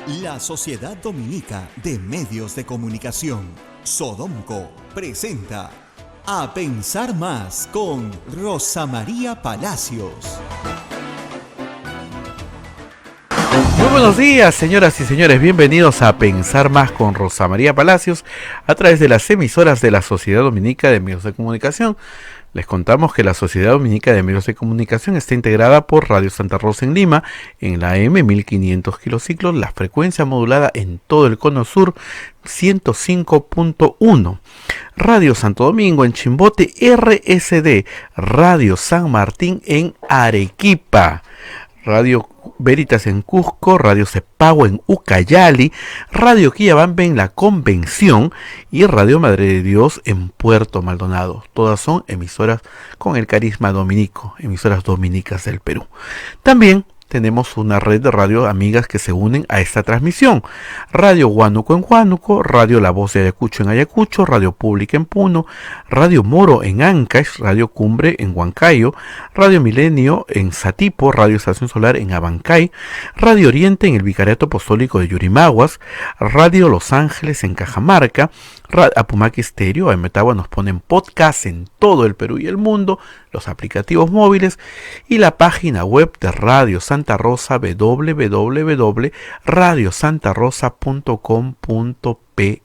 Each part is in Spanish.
La Sociedad Dominica de Medios de Comunicación, Sodomco, presenta A Pensar Más con Rosa María Palacios. Muy buenos días, señoras y señores, bienvenidos a Pensar Más con Rosa María Palacios a través de las emisoras de la Sociedad Dominica de Medios de Comunicación. Les contamos que la Sociedad Dominica de Medios de Comunicación está integrada por Radio Santa Rosa en Lima, en la AM 1500 kilociclos, la frecuencia modulada en todo el cono sur 105.1, Radio Santo Domingo en Chimbote, RSD, Radio San Martín en Arequipa, Radio Veritas en Cusco, Radio Cepagua en Ucayali, Radio Quillabambe en La Convención y Radio Madre de Dios en Puerto Maldonado. Todas son emisoras con el carisma dominico, emisoras dominicas del Perú. También tenemos una red de radio amigas que se unen a esta transmisión. Radio Huánuco en Huánuco, Radio La Voz de Ayacucho en Ayacucho, Radio Pública en Puno, Radio Moro en Ancash, Radio Cumbre en Huancayo, Radio Milenio en Satipo, Radio Estación Solar en Abancay, Radio Oriente en el Vicariato Apostólico de Yurimaguas, Radio Los Ángeles en Cajamarca, Apumaqui Estéreo, en Metagua nos ponen podcast en todo el Perú y el mundo, los aplicativos móviles y la página web de Radio Santa Rosa, www.radiosantarosa.com.pe.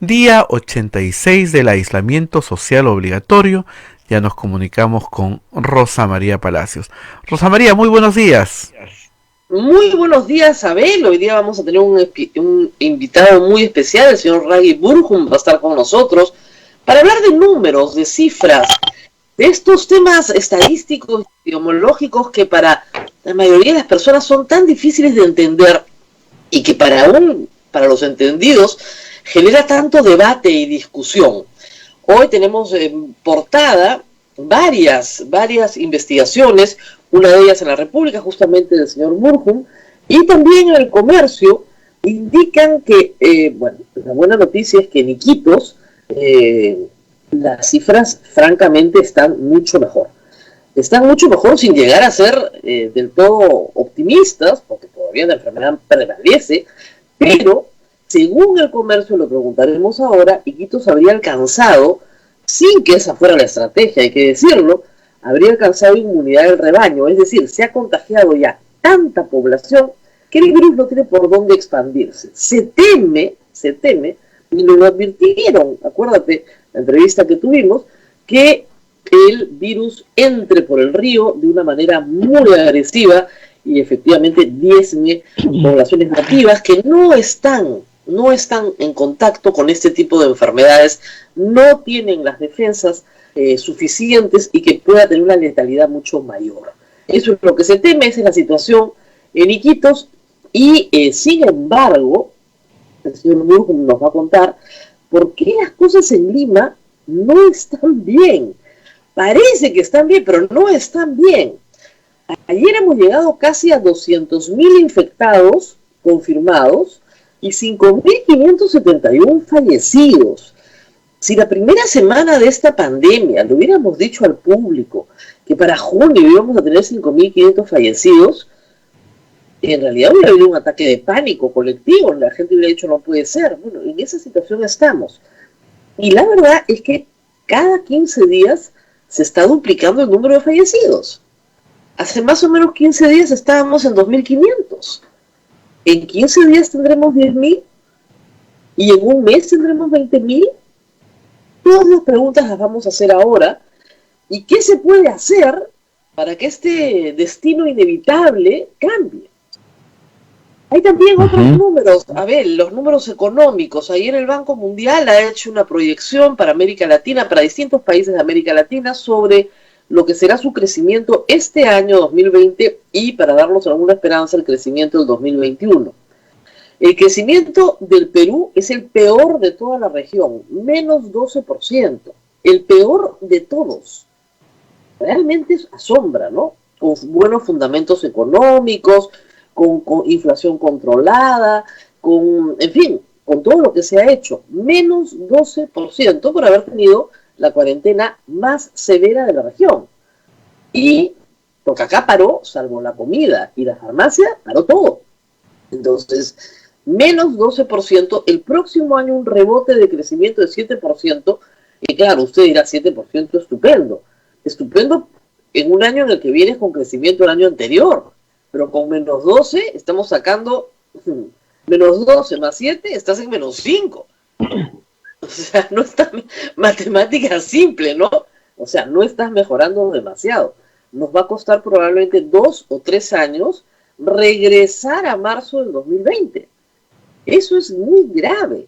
Día 86 del aislamiento social obligatorio. Ya nos comunicamos con Rosa María Palacios. Rosa María, muy buenos días. Muy buenos días, Abel. Hoy día vamos a tener un invitado muy especial, el señor Ragui Burgum, va a estar con nosotros para hablar de números, de cifras, de estos temas estadísticos y epidemiológicos que para la mayoría de las personas son tan difíciles de entender y que para los entendidos genera tanto debate y discusión. Hoy tenemos en portada varias investigaciones, una de ellas en la República, justamente del señor Burgum, y también en el Comercio, indican que, la buena noticia es que en Iquitos las cifras francamente están mucho mejor. Están mucho mejor sin llegar a ser del todo optimistas, porque todavía la enfermedad prevalece, pero según el Comercio, lo preguntaremos ahora, Iquitos habría alcanzado, sin que esa fuera la estrategia, hay que decirlo, habría alcanzado inmunidad del rebaño, es decir, se ha contagiado ya tanta población que el virus no tiene por dónde expandirse. Se teme, y nos lo advirtieron, acuérdate, la entrevista que tuvimos, que el virus entre por el río de una manera muy agresiva y efectivamente diezme poblaciones nativas que no están en contacto con este tipo de enfermedades, no tienen las defensas suficientes y que pueda tener una letalidad mucho mayor. Eso es lo que se teme, esa es la situación en Iquitos y sin embargo, el señor Burgum nos va a contar por qué las cosas en Lima no están bien. Parece que están bien, pero no están bien. Ayer hemos llegado casi a 200.000 infectados confirmados y 5.571 fallecidos. Si la primera semana de esta pandemia le hubiéramos dicho al público que para junio íbamos a tener 5.500 fallecidos, en realidad hubiera habido un ataque de pánico colectivo, la gente hubiera dicho no puede ser. Bueno, en esa situación estamos. Y la verdad es que cada 15 días se está duplicando el número de fallecidos. Hace más o menos 15 días estábamos en 2.500. En 15 días tendremos 10.000 y en un mes tendremos 20.000. Todas las preguntas las vamos a hacer ahora. ¿Y qué se puede hacer para que este destino inevitable cambie? Hay también otros números, Abel, los números económicos. Ayer el Banco Mundial ha hecho una proyección para América Latina, para distintos países de América Latina, sobre lo que será su crecimiento este año 2020 y para darnos alguna esperanza el crecimiento del 2021. El crecimiento del Perú es el peor de toda la región, menos 12%, el peor de todos. Realmente asombra, ¿no? Con buenos fundamentos económicos, con inflación controlada, en fin, con todo lo que se ha hecho, menos 12% por haber tenido la cuarentena más severa de la región. Y porque acá paró, salvo la comida y la farmacia, paró todo. Entonces, menos 12%, el próximo año un rebote de crecimiento de 7%, y claro, usted dirá 7% estupendo. Estupendo en un año en el que vienes con crecimiento el año anterior, pero con menos 12 estamos sacando menos 12 más 7, estás en menos 5. O sea, no está matemática simple, ¿no? O sea, no estás mejorando demasiado. Nos va a costar probablemente 2 o 3 años regresar a marzo del 2020. Eso es muy grave.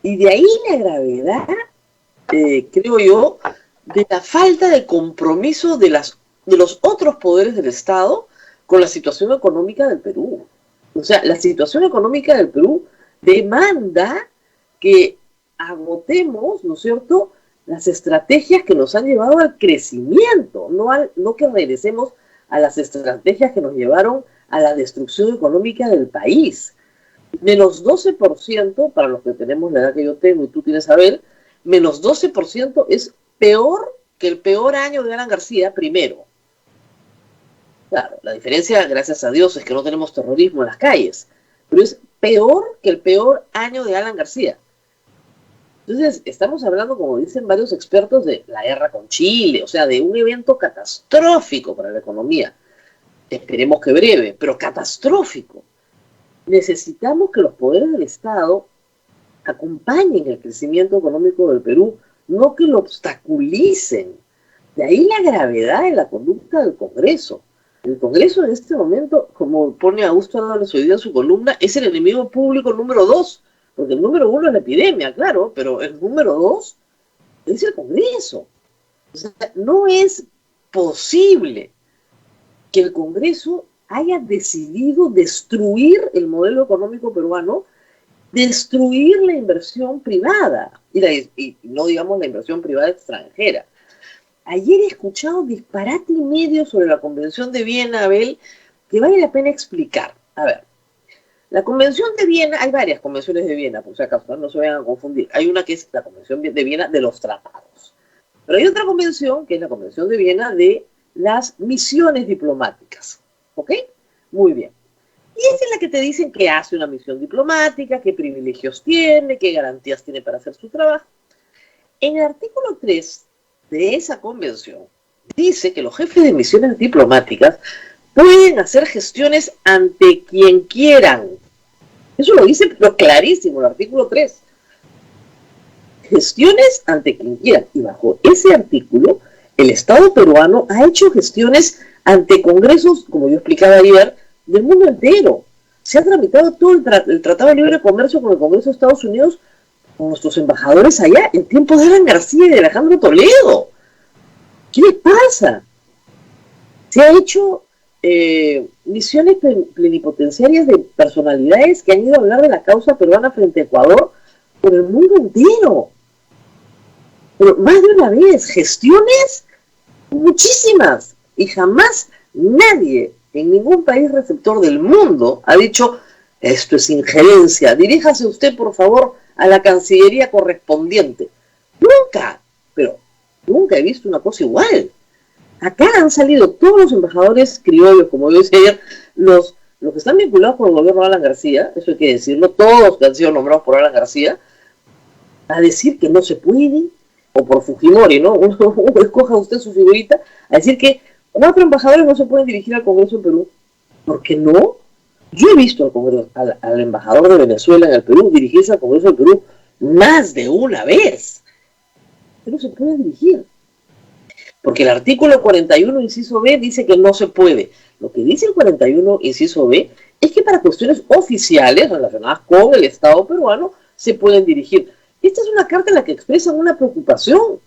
Y de ahí la gravedad, creo yo, de la falta de compromiso de los otros poderes del Estado con la situación económica del Perú. O sea, la situación económica del Perú demanda que agotemos, ¿no es cierto?, las estrategias que nos han llevado al crecimiento, no que regresemos a las estrategias que nos llevaron a la destrucción económica del país. Menos 12%, para los que tenemos la edad que yo tengo y tú tienes, Abel, menos 12% es peor que el peor año de Alan García primero. Claro, la diferencia, gracias a Dios, es que no tenemos terrorismo en las calles, pero es peor que el peor año de Alan García. Entonces, estamos hablando, como dicen varios expertos, de la guerra con Chile, o sea, de un evento catastrófico para la economía. Esperemos que breve, pero catastrófico. Necesitamos que los poderes del Estado acompañen el crecimiento económico del Perú, no que lo obstaculicen. De ahí la gravedad de la conducta del Congreso. El Congreso en este momento, como pone Augusto Álvarez hoy día en su columna, es el enemigo público número 2, porque el número 1 es la epidemia, claro, pero el número 2 es el Congreso. O sea, no es posible que el Congreso haya decidido destruir el modelo económico peruano, destruir la inversión privada, y no digamos la inversión privada extranjera. Ayer he escuchado disparate y medio sobre la Convención de Viena, Abel, que vale la pena explicar. A ver, la Convención de Viena, hay varias convenciones de Viena, por si acaso, no se vayan a confundir. Hay una que es la Convención de Viena de los tratados. Pero hay otra convención, que es la Convención de Viena de las misiones diplomáticas. ¿Ok? Muy bien. Y esta es la que te dicen que hace una misión diplomática, qué privilegios tiene, qué garantías tiene para hacer su trabajo. En el artículo 3 de esa convención dice que los jefes de misiones diplomáticas pueden hacer gestiones ante quien quieran. Eso lo dice, pero clarísimo, el artículo 3. Gestiones ante quien quieran. Y bajo ese artículo, el Estado peruano ha hecho gestiones ante congresos, como yo explicaba ayer, del mundo entero. Se ha tramitado todo el Tratado de Libre Comercio con el Congreso de Estados Unidos, con nuestros embajadores allá, en tiempos de Alan García y de Alejandro Toledo. ¿Qué le pasa? Se ha hecho misiones plenipotenciarias de personalidades que han ido a hablar de la causa peruana frente a Ecuador por el mundo entero. Pero más de una vez, gestiones muchísimas, y jamás nadie en ningún país receptor del mundo ha dicho, esto es injerencia, diríjase usted por favor a la Cancillería correspondiente. Nunca, pero nunca he visto una cosa igual. Acá han salido todos los embajadores criollos, como yo decía ayer, los que están vinculados con el gobierno de Alan García, eso hay que decirlo, todos que han sido nombrados por Alan García, a decir que no se puede, o por Fujimori, ¿no? Uno escoja usted su figurita, a decir que 4 embajadores no se pueden dirigir al Congreso en Perú. ¿Por qué no? Yo he visto al embajador de Venezuela en el Perú dirigirse al Congreso del Perú más de una vez. Pero se puede dirigir. Porque el artículo 41, inciso B, dice que no se puede. Lo que dice el 41, inciso B, es que para cuestiones oficiales relacionadas con el Estado peruano se pueden dirigir. Esta es una carta en la que expresan una preocupación.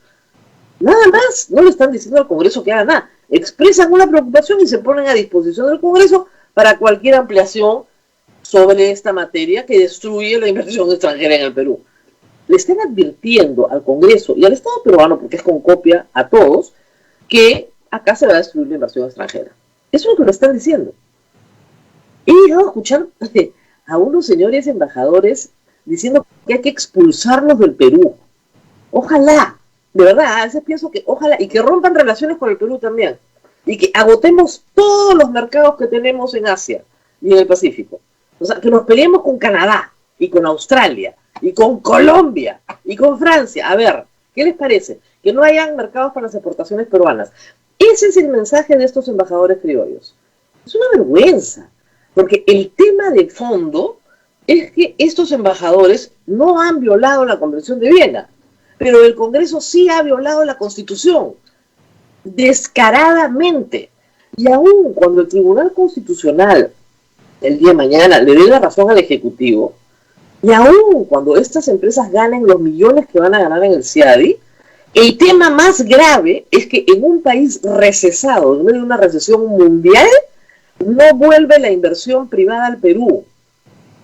Nada más. No le están diciendo al Congreso que haga nada. Expresan una preocupación y se ponen a disposición del Congreso para cualquier ampliación sobre esta materia que destruye la inversión extranjera en el Perú. Le están advirtiendo al Congreso y al Estado peruano, porque es con copia a todos, que acá se va a destruir la inversión extranjera. Eso es lo que lo están diciendo. He llegado a escuchar a unos señores embajadores diciendo que hay que expulsarlos del Perú. Ojalá, de verdad, a veces pienso que ojalá, y que rompan relaciones con el Perú también, y que agotemos todos los mercados que tenemos en Asia y en el Pacífico. O sea, que nos peleemos con Canadá y con Australia y con Colombia y con Francia. A ver, ¿qué les parece? Que no hayan mercados para las exportaciones peruanas. Ese es el mensaje de estos embajadores criollos. Es una vergüenza, porque el tema de fondo es que estos embajadores no han violado la Convención de Viena, pero el Congreso sí ha violado la Constitución, descaradamente. Y aún cuando el Tribunal Constitucional el día de mañana le dé la razón al Ejecutivo, y aún cuando estas empresas ganen los millones que van a ganar en el CIADI, el tema más grave es que en un país recesado, en medio de una recesión mundial, no vuelve la inversión privada al Perú.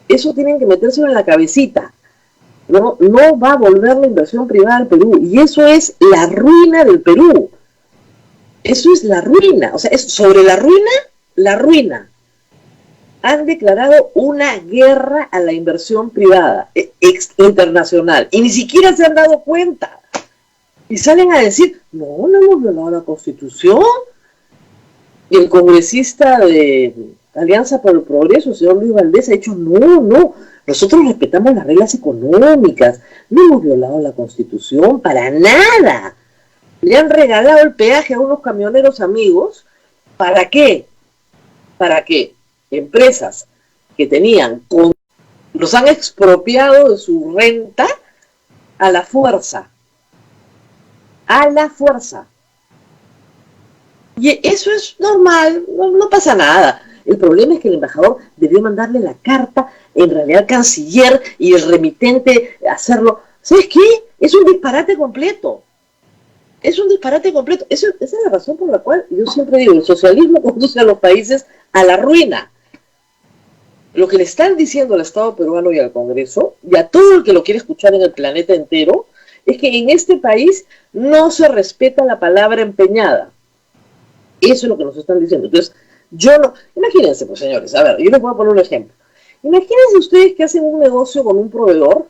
Eso tienen que metérselo en la cabecita. No va a volver la inversión privada al Perú. Y eso es la ruina del Perú. Eso es la ruina. O sea, es sobre la ruina, la ruina. Han declarado una guerra a la inversión privada internacional. Y ni siquiera se han dado cuenta. Y salen a decir, no hemos violado la Constitución. Y el congresista de Alianza por el Progreso, el señor Luis Valdés, ha dicho, no, nosotros respetamos las reglas económicas, no hemos violado la Constitución para nada. Le han regalado el peaje a unos camioneros amigos, ¿para qué? Para que empresas que tenían, los han expropiado de su renta a la fuerza. A la fuerza. Y eso es normal, no pasa nada. El problema es que el embajador debió mandarle la carta, en realidad al canciller, y el remitente hacerlo. ¿Sabes qué? Es un disparate completo. Es un disparate completo. Esa es la razón por la cual yo siempre digo, el socialismo conduce a los países a la ruina. Lo que le están diciendo al Estado peruano y al Congreso, y a todo el que lo quiere escuchar en el planeta entero, es que en este país no se respeta la palabra empeñada. Eso es lo que nos están diciendo. Entonces, imagínense, pues señores, a ver, yo les voy a poner un ejemplo. Imagínense ustedes que hacen un negocio con un proveedor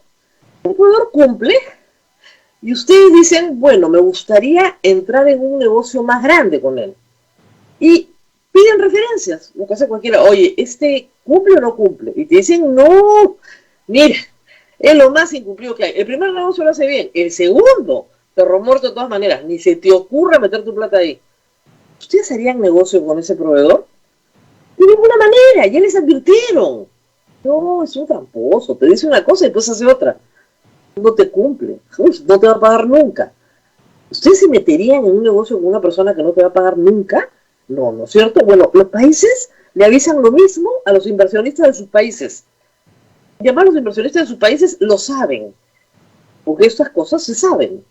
cumple, y ustedes dicen, bueno, me gustaría entrar en un negocio más grande con él. Y piden referencias, lo que hace cualquiera, oye, ¿este cumple o no cumple? Y te dicen, no, mira, es lo más incumplido que hay. El primer negocio lo hace bien, el segundo, perro muerto de todas maneras, ni se te ocurra meter tu plata ahí. ¿Ustedes harían negocio con ese proveedor? De ninguna manera, ya les advirtieron. No, es un tramposo, te dice una cosa y después hace otra. No te cumple, no te va a pagar nunca. ¿Ustedes se meterían en un negocio con una persona que no te va a pagar nunca? No, ¿no es cierto? Bueno, los países le avisan lo mismo a los inversionistas de sus países. Y además los inversionistas de sus países lo saben, porque estas cosas se saben.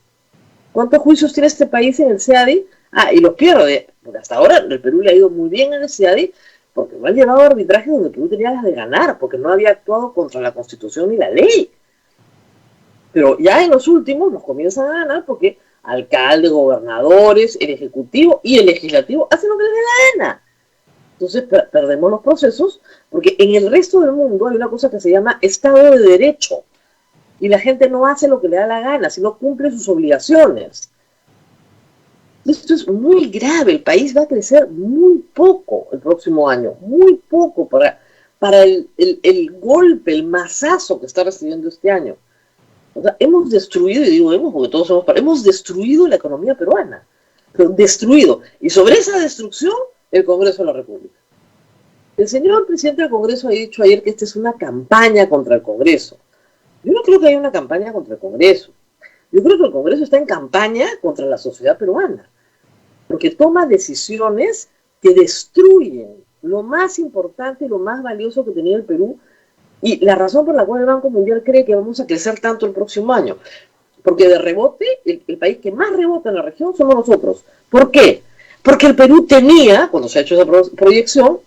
¿Cuántos juicios tiene este país en el CIADI? Y los pierde, porque hasta ahora el Perú le ha ido muy bien en el CIADI, porque no han llevado a arbitraje donde el Perú tenía las de ganar, porque no había actuado contra la Constitución ni la ley. Pero ya en los últimos nos comienzan a ganar porque alcaldes, gobernadores, el Ejecutivo y el Legislativo hacen lo que les dé la gana. Entonces perdemos los procesos, porque en el resto del mundo hay una cosa que se llama Estado de Derecho, y la gente no hace lo que le da la gana, sino cumple sus obligaciones. Esto es muy grave, el país va a crecer muy poco el próximo año, muy poco para el golpe, el mazazo que está recibiendo este año. O sea, hemos destruido, y digo hemos porque todos hemos destruido la economía peruana, pero destruido. Y sobre esa destrucción, el Congreso de la República. El señor presidente del Congreso ha dicho ayer que esta es una campaña contra el Congreso. Yo no creo que haya una campaña contra el Congreso. Yo creo que el Congreso está en campaña contra la sociedad peruana, porque toma decisiones que destruyen lo más importante y lo más valioso que tenía el Perú, y la razón por la cual el Banco Mundial cree que vamos a crecer tanto el próximo año. Porque de rebote, el país que más rebota en la región somos nosotros. ¿Por qué? Porque el Perú tenía, cuando se ha hecho esa proyección,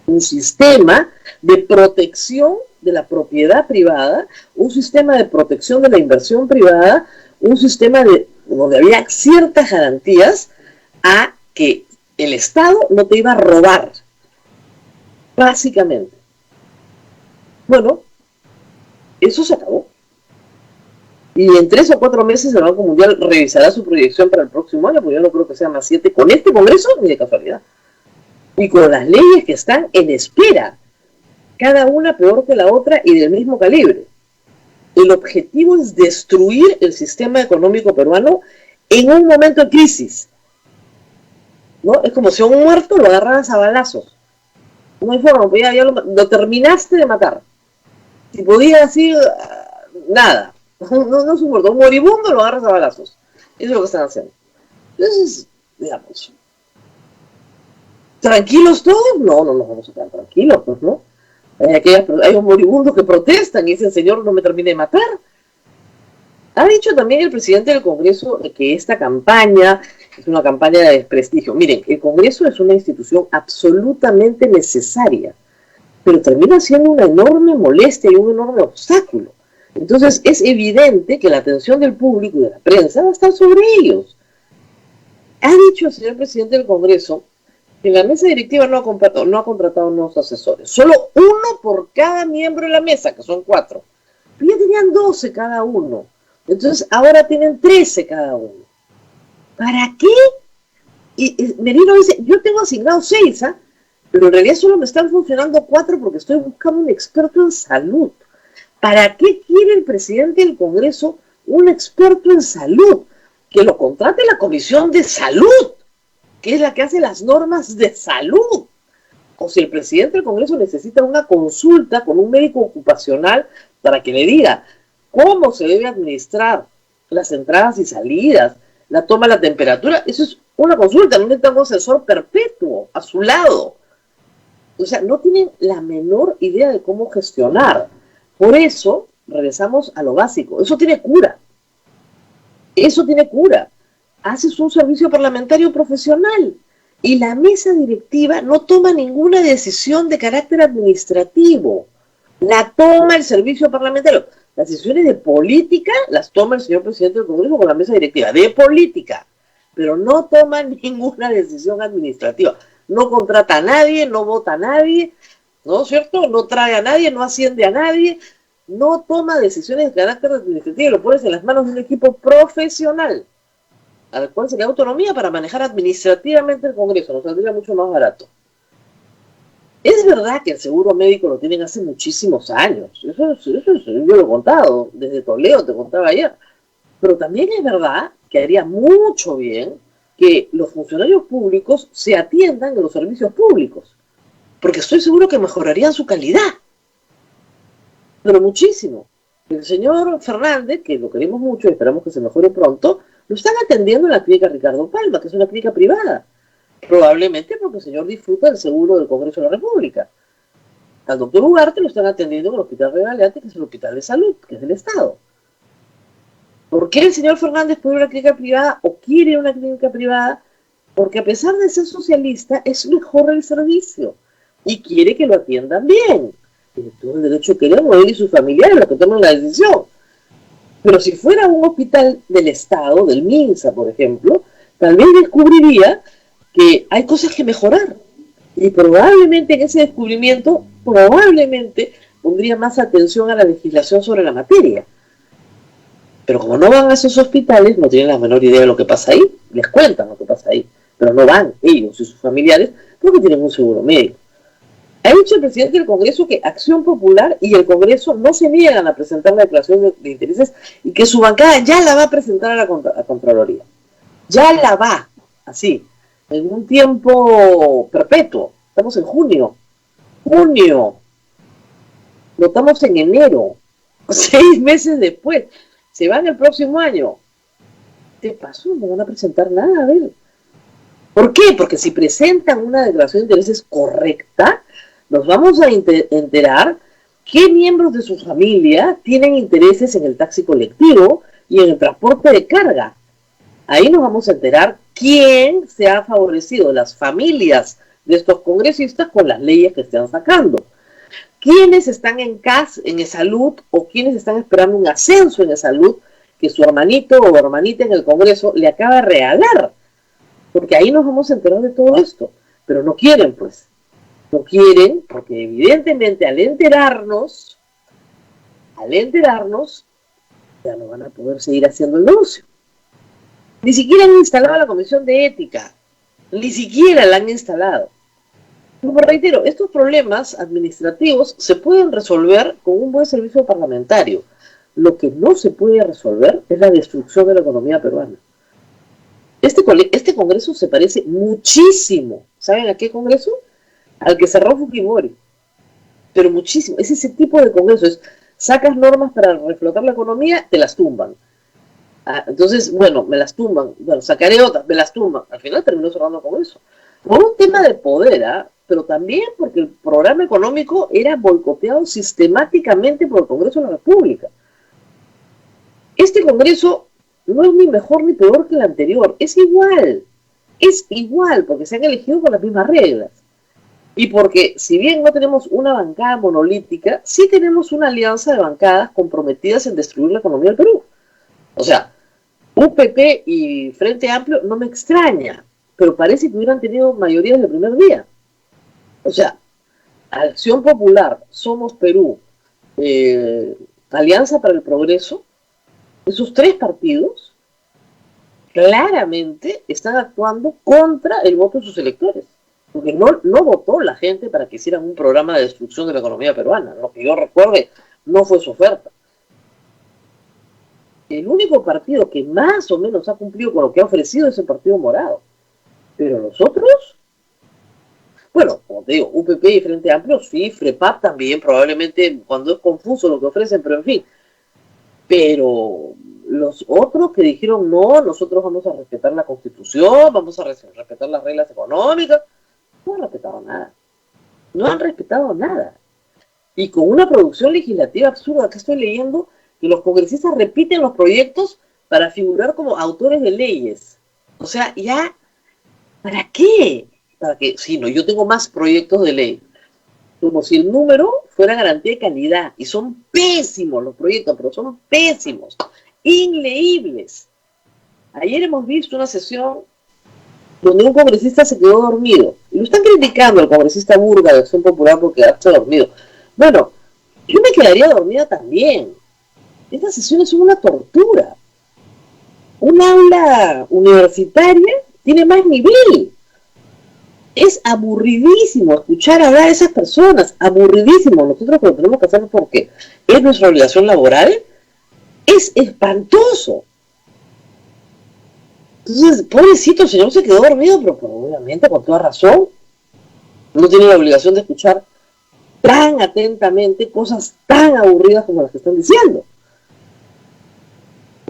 un sistema de protección de la propiedad privada, un sistema de protección de la inversión privada, un sistema donde había ciertas garantías a que el Estado no te iba a robar, básicamente. Bueno, eso se acabó. Y en 3 o 4 meses el Banco Mundial revisará su proyección para el próximo año, porque yo no creo que sea más 7 con este Congreso ni de casualidad. Y con las leyes que están en espera. cada una peor que la otra y del mismo calibre. El objetivo es destruir el sistema económico peruano en un momento de crisis, ¿no? Es como si a un muerto lo agarraras a balazos. No hay forma, pues ya lo terminaste de matar. Si podías así, nada. No es un muerto, un moribundo lo agarras a balazos. Eso es lo que están haciendo. Entonces, digamos, ¿tranquilos todos? No nos vamos a quedar tranquilos, pues, ¿no? Hay un moribundo que protestan y dicen, señor, no me termine de matar. Ha dicho también el presidente del Congreso que esta campaña es una campaña de desprestigio. Miren, el Congreso es una institución absolutamente necesaria, pero termina siendo una enorme molestia y un enorme obstáculo. Entonces es evidente que la atención del público y de la prensa va a estar sobre ellos. Ha dicho el señor presidente del Congreso que la mesa directiva no ha contratado nuevos asesores. Solo uno por cada miembro de la mesa, que son 4. Pero ya tenían 12 cada uno. Entonces ahora tienen 13 cada uno. ¿Para qué? Y Merino dice, yo tengo asignados 6, ¿ah? Pero en realidad solo me están funcionando 4 porque estoy buscando un experto en salud. ¿Para qué quiere el presidente del Congreso un experto en salud? Que lo contrate la Comisión de Salud, que es la que hace las normas de salud. O si el presidente del Congreso necesita una consulta con un médico ocupacional para que le diga cómo se debe administrar las entradas y salidas, la toma de la temperatura, eso es una consulta, no necesitan un asesor perpetuo a su lado. O sea, no tienen la menor idea de cómo gestionar. Por eso, regresamos a lo básico. Eso tiene cura. Eso tiene cura. Haces un servicio parlamentario profesional y la mesa directiva no toma ninguna decisión de carácter administrativo. La toma el servicio parlamentario. Las decisiones de política las toma el señor presidente del Congreso con la mesa directiva, de política, pero no toma ninguna decisión administrativa. No contrata a nadie, no vota a nadie, ¿no es cierto? No trae a nadie, no asciende a nadie, no toma decisiones de carácter administrativo, lo pones en las manos de un equipo profesional, al cual se le da autonomía para manejar administrativamente el Congreso, nos saldría mucho más barato. Es verdad que el seguro médico lo tienen hace muchísimos años, eso yo lo he contado, desde Toledo te contaba ayer, pero también es verdad que haría mucho bien que los funcionarios públicos se atiendan en los servicios públicos, porque estoy seguro que mejorarían su calidad, pero muchísimo. El señor Fernández, que lo queremos mucho y esperamos que se mejore pronto, lo están atendiendo en la clínica Ricardo Palma, que es una clínica privada, probablemente porque el señor disfruta del seguro del Congreso de la República. Al doctor Ugarte lo están atendiendo en el Hospital Regaleate, que es el hospital de salud, que es del Estado. ¿Por qué el señor Fernández puede ir a una clínica privada o quiere ir a una clínica privada? Porque a pesar de ser socialista, es mejor el servicio y quiere que lo atiendan bien. Tiene todo el derecho que queremos, él y sus familiares, los que toman la decisión. Pero si fuera un hospital del Estado, del MINSA, por ejemplo, también descubriría que hay cosas que mejorar. Y probablemente en ese descubrimiento, pondría más atención a la legislación sobre la materia. Pero como no van a esos hospitales, no tienen la menor idea de lo que pasa ahí, les cuentan lo que pasa ahí, pero no van ellos y sus familiares porque tienen un seguro médico. Ha dicho el presidente del Congreso que Acción Popular y el Congreso no se niegan a presentar la declaración de intereses y que su bancada ya la va a presentar a la Contraloría. Ya la va, así, en un tiempo perpetuo. Estamos en junio. Lo estamos en enero. 6 meses después. Se van el próximo año. ¿Qué pasó? No van a presentar nada, a ver. ¿Por qué? Porque si presentan una declaración de intereses correcta, nos vamos a enterar qué miembros de su familia tienen intereses en el taxi colectivo y en el transporte de carga. Ahí nos vamos a enterar quién se ha favorecido, las familias de estos congresistas con las leyes que están sacando. ¿Quiénes están en CAS, en salud, o quiénes están esperando un ascenso en salud que su hermanito o hermanita en el Congreso le acaba de regalar? Porque ahí nos vamos a enterar de todo esto. Pero no quieren, pues. No quieren, porque evidentemente al enterarnos, ya no van a poder seguir haciendo el negocio. Ni siquiera han instalado la Comisión de Ética. Ni siquiera la han instalado. Como reitero, estos problemas administrativos se pueden resolver con un buen servicio parlamentario. Lo que no se puede resolver es la destrucción de la economía peruana. Este Congreso se parece muchísimo, ¿saben a qué Congreso? Al que cerró Fujimori. Pero muchísimo. Es ese tipo de Congreso. Sacas normas para reflotar la economía, te las tumban. Entonces, bueno, me las tumban. Bueno, sacaré otras, me las tumban. Al final terminó cerrando con eso. Por un tema de poder, pero también porque el programa económico era boicoteado sistemáticamente por el Congreso de la República. Este Congreso no es ni mejor ni peor que el anterior, es igual, porque se han elegido con las mismas reglas. Y porque, si bien no tenemos una bancada monolítica, sí tenemos una alianza de bancadas comprometidas en destruir la economía del Perú. O sea, UPP y Frente Amplio no me extraña, pero parece que hubieran tenido mayoría desde el primer día. O sea, Acción Popular, Somos Perú, Alianza para el Progreso, esos tres partidos claramente están actuando contra el voto de sus electores. Porque no votó la gente para que hicieran un programa de destrucción de la economía peruana. Lo que yo recuerde, no fue su oferta. El único partido que más o menos ha cumplido con lo que ha ofrecido es el Partido Morado. Pero los otros, bueno, como te digo, UPP y Frente Amplio, sí, FREPAP también, probablemente cuando es confuso lo que ofrecen, pero en fin. Pero los otros que dijeron, no, nosotros vamos a respetar la Constitución, vamos a respetar las reglas económicas, no han respetado nada. No han respetado nada. Y con una producción legislativa absurda que estoy leyendo, que los congresistas repiten los proyectos para figurar como autores de leyes. O sea, ya, ¿para qué? Para que, sí, no, yo tengo más proyectos de ley. Como si el número fuera garantía de calidad. Y son pésimos los proyectos, pero son pésimos. Inleíbles. Ayer hemos visto una sesión donde un congresista se quedó dormido. Y lo están criticando al congresista Burga de Acción Popular por quedarse dormido. Bueno, yo me quedaría dormida también. Estas sesiones son una tortura. Un aula universitaria tiene más nivel. Es aburridísimo escuchar hablar a esas personas. Aburridísimo. Nosotros lo tenemos que hacer porque es nuestra obligación laboral. Es espantoso. Entonces, pobrecito, el señor se quedó dormido, pero obviamente con toda razón. No tiene la obligación de escuchar tan atentamente cosas tan aburridas como las que están diciendo.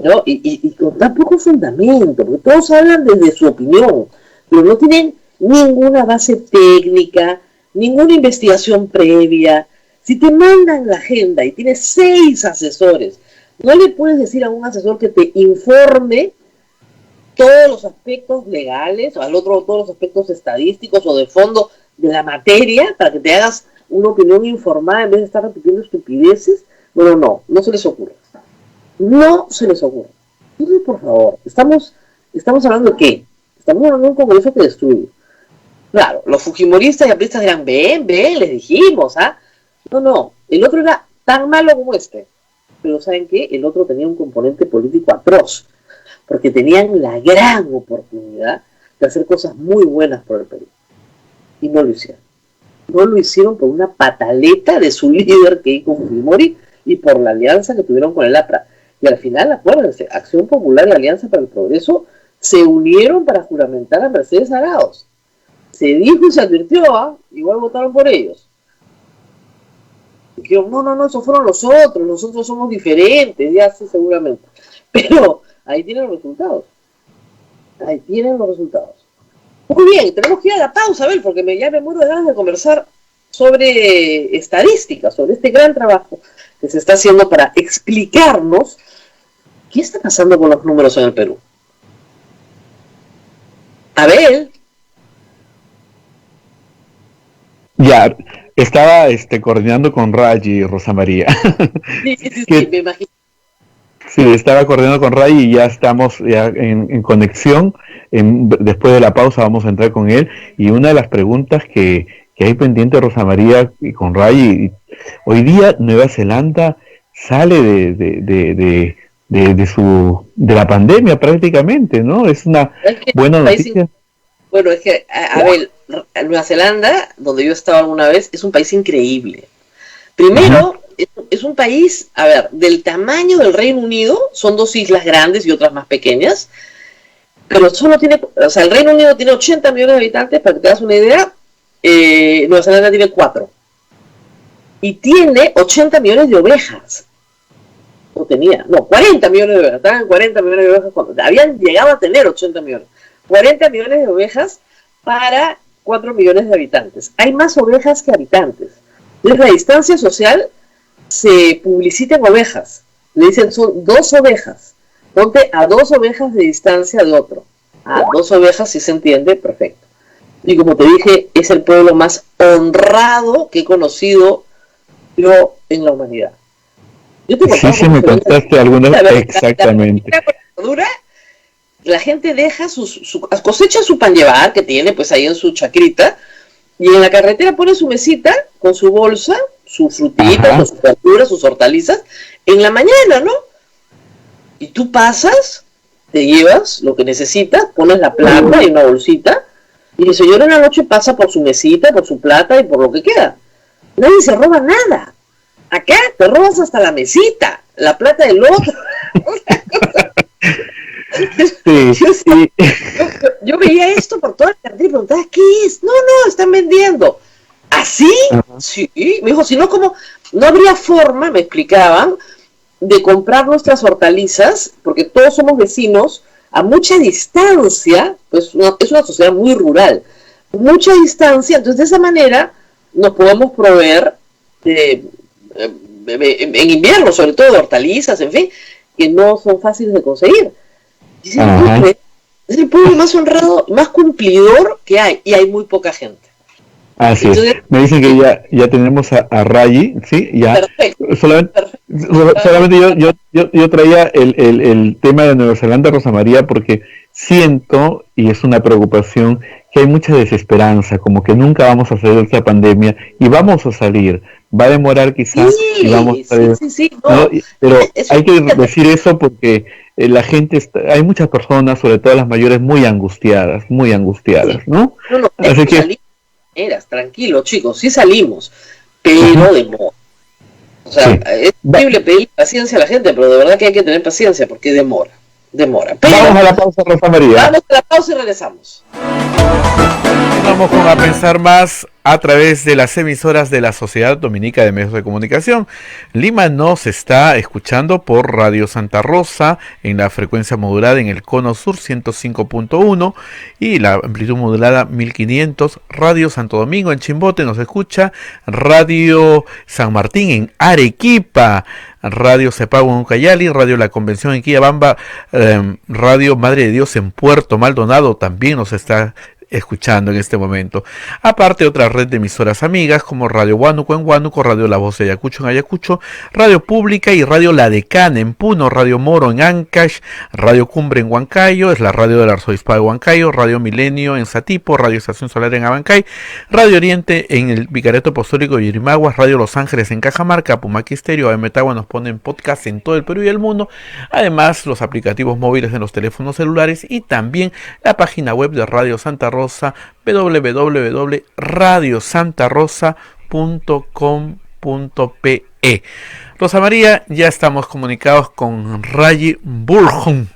¿No? Y con tan poco fundamento, porque todos hablan desde su opinión, pero no tienen ninguna base técnica, ninguna investigación previa. Si te mandan la agenda y tienes 6 asesores, no le puedes decir a un asesor que te informe todos los aspectos legales, o al otro todos los aspectos estadísticos o de fondo de la materia, para que te hagas una opinión informada en vez de estar repitiendo estupideces. Bueno, no se les ocurre. No se les ocurre. Entonces, por favor, estamos hablando de qué? Estamos hablando de un congreso que destruye. Claro, los fujimoristas y apristas dirán, ven, les dijimos, No, el otro era tan malo como este. Pero ¿saben qué? El otro tenía un componente político atroz, porque tenían la gran oportunidad de hacer cosas muy buenas por el Perú. Y no lo hicieron. No lo hicieron por una pataleta de su líder, Keiko Fujimori, y por la alianza que tuvieron con el APRA. Y al final, acuérdense, Acción Popular y Alianza para el Progreso se unieron para juramentar a Mercedes Arauz. Se dijo y se advirtió, igual votaron por ellos. Dijeron, no, esos fueron nosotros somos diferentes, ya sí, seguramente. Pero ahí tienen los resultados. Muy bien, tenemos que ir a la pausa, Abel, porque ya me muero de ganas de conversar sobre estadística, sobre este gran trabajo que se está haciendo para explicarnos qué está pasando con los números en el Perú. Abel. Ya, estaba coordinando con Rayi, Rosa María. Sí, me imagino. Sí, estaba coordinando con Rayi y ya estamos en conexión. Después de la pausa vamos a entrar con él. Y una de las preguntas que hay pendiente, Rosa María, y con Rayi, hoy día Nueva Zelanda sale de la pandemia prácticamente, ¿no? Es una buena noticia. Bueno, es que, a ver, Nueva Zelanda, donde yo estaba alguna vez, es un país increíble. Primero, es un país, a ver, del tamaño del Reino Unido, son 2 islas grandes y otras más pequeñas, pero solo tiene, o sea, el Reino Unido tiene 80 millones de habitantes, para que te hagas una idea, Nueva Zelanda tiene 4. Y tiene 80 millones de ovejas. O tenía, no, 40 millones de ovejas, estaban 40 millones de ovejas cuando habían llegado a tener 80 millones. 40 millones de ovejas para 4 millones de habitantes. Hay más ovejas que habitantes. Entonces la distancia social se publicita en ovejas. Le dicen son 2 ovejas. Ponte a 2 ovejas de distancia de otro. A 2 ovejas, si se entiende, perfecto. Y como te dije, es el pueblo más honrado que he conocido yo en la humanidad. Yo te sí, me contaste algunas, exactamente. La gente deja cosecha su pan llevar que tiene pues ahí en su chacrita, y en la carretera pone su mesita con su bolsa, su frutita, con sus verduras, sus hortalizas, en la mañana, ¿no? Y tú pasas, te llevas lo que necesitas, pones la plata en una bolsita, y el señor en la noche pasa por su mesita, por su plata y por lo que queda. Nadie se roba nada. Acá te robas hasta la mesita, la plata del otro. Yo veía esto por toda la carretera y preguntaba, ¿qué es? No, están vendiendo. ¿Así? Sí. Me dijo, si no, ¿cómo? No habría forma, me explicaban, de comprar nuestras hortalizas, porque todos somos vecinos, a mucha distancia, pues es una sociedad muy rural, mucha distancia, entonces de esa manera nos podemos proveer en invierno, sobre todo de hortalizas, en fin, que no son fáciles de conseguir. Y es el pueblo más honrado, más cumplidor que hay, y hay muy poca gente. Así entonces, es. Me dicen que ya tenemos a Rayi, ¿sí? Ya. Perfecto. Solamente yo traía el tema de Nueva Zelanda, Rosa María, porque siento, y es una preocupación, que hay mucha desesperanza, como que nunca vamos a salir de esta pandemia, y vamos a salir. Va a demorar quizás, y vamos a salir. No, pero hay que decir eso porque la gente, hay muchas personas, sobre todo las mayores, muy angustiadas, ¿no? No, así que... tranquilo, chicos, sí salimos, pero demora. O sea, es posible pedir paciencia a la gente, pero de verdad que hay que tener paciencia porque demora. Pero, vamos a la pausa, Rosa María. Vamos a la pausa y regresamos. Vamos a pensar más a través de las emisoras de la Sociedad Dominica de Medios de Comunicación. Lima nos está escuchando por Radio Santa Rosa en la frecuencia modulada en el cono sur 105.1 y la amplitud modulada 1500. Radio Santo Domingo en Chimbote nos escucha. Radio San Martín en Arequipa. Radio Cepagua en Ucayali, Radio La Convención en Quillabamba, Radio Madre de Dios en Puerto Maldonado también nos está escuchando en este momento. Aparte, otra red de emisoras amigas como Radio Huánuco en Huánuco, Radio La Voz de Ayacucho en Ayacucho, Radio Pública y Radio La Decana en Puno, Radio Moro en Ancash, Radio Cumbre en Huancayo, es la radio del Arzobispado de Huancayo, Radio Milenio en Satipo, Radio Estación Solar en Abancay, Radio Oriente en el Vicariato Apostólico de Yurimaguas, Radio Los Ángeles en Cajamarca, Pumaquí Estéreo, Metagua nos ponen podcast en todo el Perú y el mundo, además los aplicativos móviles en los teléfonos celulares y también la página web de Radio Santa Rosa, www.radiosantarosa.com.pe. Rosa María, ya estamos comunicados con Rayi Burhum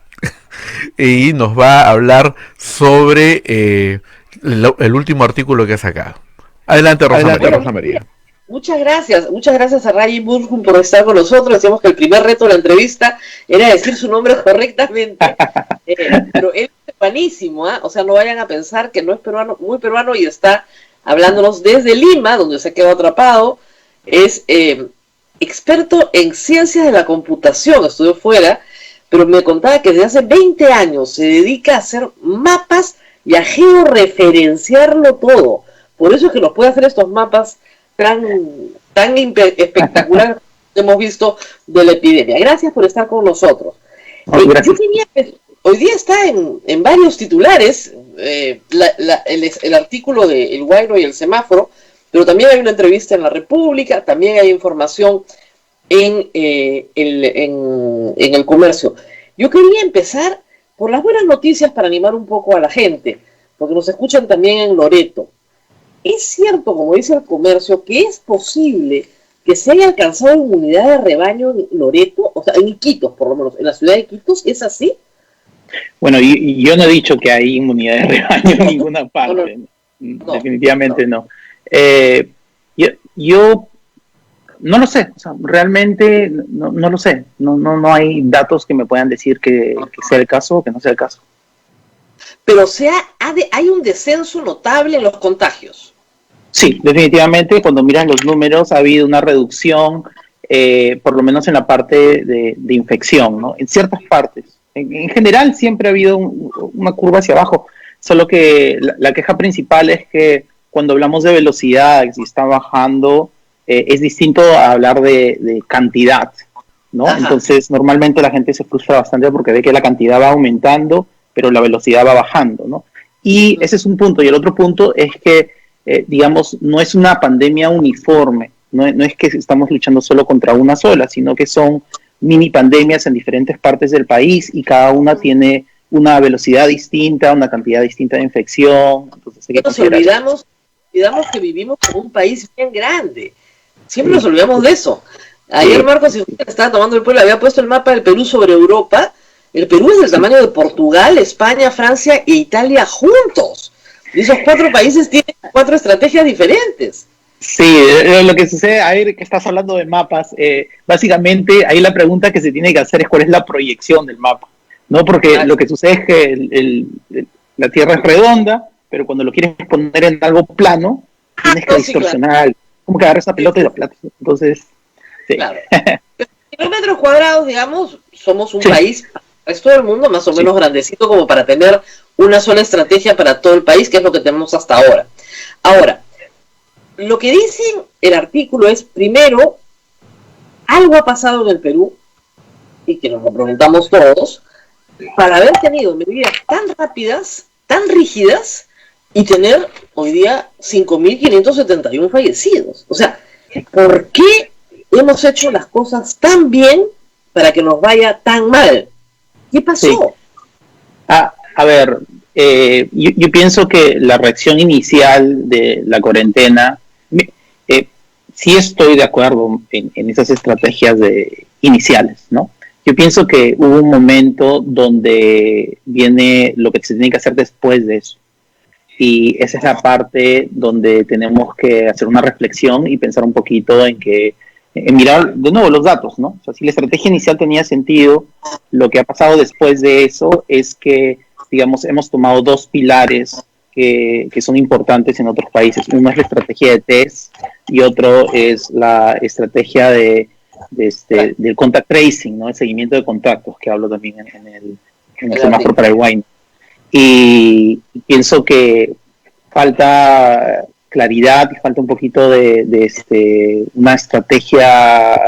y nos va a hablar sobre el último artículo que ha sacado. Adelante, Rosa María. Muchas gracias a Rayi Burhum por estar con nosotros. Decíamos que el primer reto de la entrevista era decir su nombre correctamente, pero él es peruanísimo, o sea, no vayan a pensar que no es peruano, muy peruano, y está hablándonos desde Lima, donde se quedó atrapado. Es experto en ciencias de la computación, estudió fuera, pero me contaba que desde hace 20 años se dedica a hacer mapas y a georreferenciarlo todo. Por eso es que nos puede hacer estos mapas tan espectacular que hemos visto de la epidemia. Gracias por estar con nosotros. Hoy día está en varios titulares el artículo de El Guairo y el semáforo, pero también hay una entrevista en La República, también hay información en el comercio. Yo quería empezar por las buenas noticias para animar un poco a la gente, porque nos escuchan también en Loreto. ¿Es cierto, como dice el comercio, que es posible que se haya alcanzado inmunidad de rebaño en Loreto? O sea, en Iquitos, por lo menos, en la ciudad de Iquitos, ¿es así? Bueno, yo no he dicho que hay inmunidad de rebaño en ninguna parte. Definitivamente no. Yo no lo sé, o sea, realmente no lo sé. No hay datos que me puedan decir que sea el caso o que no sea el caso. Pero hay un descenso notable en los contagios. Sí, definitivamente, cuando miras los números ha habido una reducción, por lo menos en la parte de infección, ¿no? En ciertas partes. En general siempre ha habido una curva hacia abajo, solo que la queja principal es que cuando hablamos de velocidad, si está bajando, es distinto a hablar de cantidad, ¿no? Ajá. Entonces, normalmente la gente se frustra bastante porque ve que la cantidad va aumentando, pero la velocidad va bajando, ¿no? Y ese es un punto. Y el otro punto es que, digamos, no es una pandemia uniforme, no es que estamos luchando solo contra una sola, sino que son mini pandemias en diferentes partes del país y cada una tiene una velocidad distinta, una cantidad distinta de infección. Entonces, nos olvidamos que vivimos en un país bien grande. Siempre nos olvidamos de eso. Ayer Marcos estaba tomando el pueblo, había puesto el mapa del Perú sobre Europa. El Perú es del tamaño de Portugal, España, Francia e Italia juntos. Y esos 4 países tienen 4 estrategias diferentes. Sí, lo que sucede, a ver, que estás hablando de mapas, básicamente ahí la pregunta que se tiene que hacer es cuál es la proyección del mapa, ¿no? Porque lo que sucede es que la Tierra es redonda, pero cuando lo quieres poner en algo plano, tienes que distorsionar, claro. Como que agarras una pelota y la plata. Entonces, sí. Claro. Kilómetros cuadrados, digamos, somos un país, el resto del mundo, más o menos grandecito como para tener una sola estrategia para todo el país, que es lo que tenemos hasta ahora. Ahora, lo que dice el artículo es, primero, algo ha pasado en el Perú, y que nos lo preguntamos todos, para haber tenido medidas tan rápidas, tan rígidas, y tener hoy día 5.571 fallecidos. O sea, ¿por qué hemos hecho las cosas tan bien para que nos vaya tan mal? ¿Qué pasó? Sí. A ver, yo pienso que la reacción inicial de la cuarentena, sí estoy de acuerdo en esas estrategias iniciales, ¿no? Yo pienso que hubo un momento donde viene lo que se tiene que hacer después de eso. Y esa es la parte donde tenemos que hacer una reflexión y pensar un poquito en mirar de nuevo los datos, ¿no? O sea, si la estrategia inicial tenía sentido, lo que ha pasado después de eso es que, digamos, hemos tomado 2 pilares que son importantes en otros países. Uno es la estrategia de test y otro es la estrategia del contact tracing, ¿no? El seguimiento de contactos, que hablo también en el semáforo paraguayo. Y pienso que falta claridad y falta un poquito de una estrategia,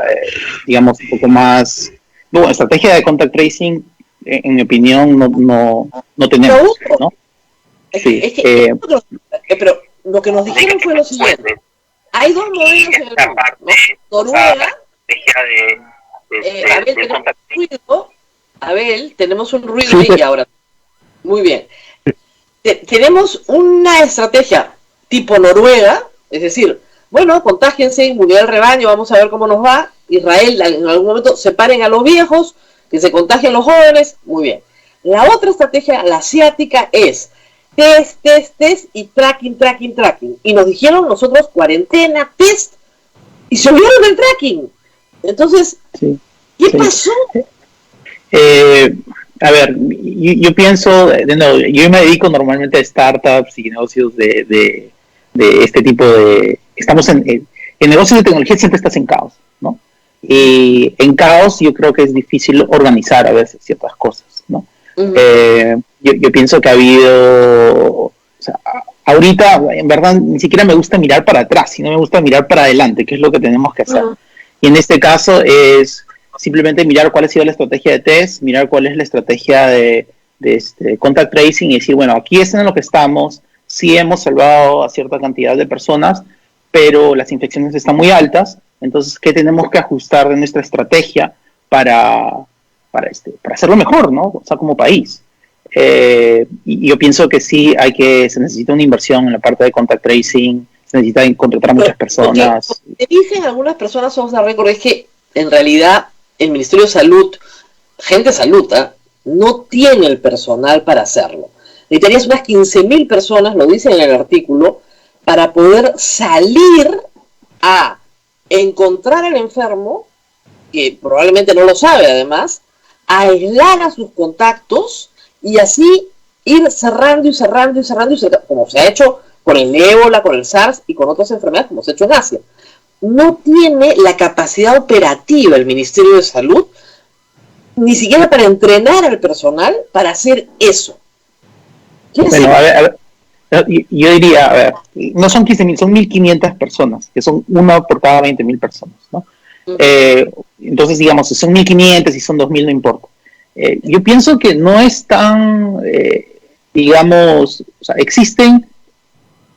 digamos, un poco más... Bueno, estrategia de contact tracing, en mi opinión, no tenemos, ¿no? Sí, pero lo que nos dijeron fue lo siguiente. Hay 2 modelos en el mundo, ¿no? Noruega, Abel, tenemos un ruido y ahora... Muy bien. Tenemos una estrategia tipo Noruega, es decir, bueno, contágiense, inmunidad del rebaño, vamos a ver cómo nos va. Israel, en algún momento, separen a los viejos, que se contagien los jóvenes, muy bien. La otra estrategia, la asiática, es test y tracking. Y nos dijeron nosotros cuarentena, test, y se olvidaron del tracking. Entonces, ¿qué pasó? A ver, yo pienso, yo me dedico normalmente a startups y negocios de este tipo de... Estamos en negocios de tecnología, siempre estás en caos, ¿no? Y en caos yo creo que es difícil organizar a veces ciertas cosas, ¿no? Uh-huh. Yo pienso que ha habido... O sea, ahorita, en verdad, ni siquiera me gusta mirar para atrás, sino me gusta mirar para adelante, que es lo que tenemos que hacer. Uh-huh. Y en este caso es... simplemente mirar cuál ha sido la estrategia de test, mirar cuál es la estrategia de contact tracing y decir, bueno, aquí es en lo que estamos, sí hemos salvado a cierta cantidad de personas, pero las infecciones están muy altas, entonces, ¿qué tenemos que ajustar de nuestra estrategia para hacerlo mejor, ¿no? O sea, como país. Y yo pienso que sí se necesita una inversión en la parte de contact tracing, se necesita contratar a muchas personas. Lo que dicen algunas personas, off the record, es que en realidad el Ministerio de Salud, gente de salud, no tiene el personal para hacerlo. Necesitarías unas 15.000 personas, lo dicen en el artículo, para poder salir a encontrar al enfermo, que probablemente no lo sabe además, a aislar a sus contactos y así ir cerrando, como se ha hecho con el ébola, con el SARS y con otras enfermedades, como se ha hecho en Asia. No tiene la capacidad operativa el Ministerio de Salud, ni siquiera para entrenar al personal para hacer eso. Bueno, a ver, yo diría, a ver, no son 15.000, son 1.500 personas, que son una por cada 20.000 personas, ¿no? Entonces, digamos, si son 1.500 y son 2.000, no importa. Yo pienso que no es tan, digamos, o sea, existen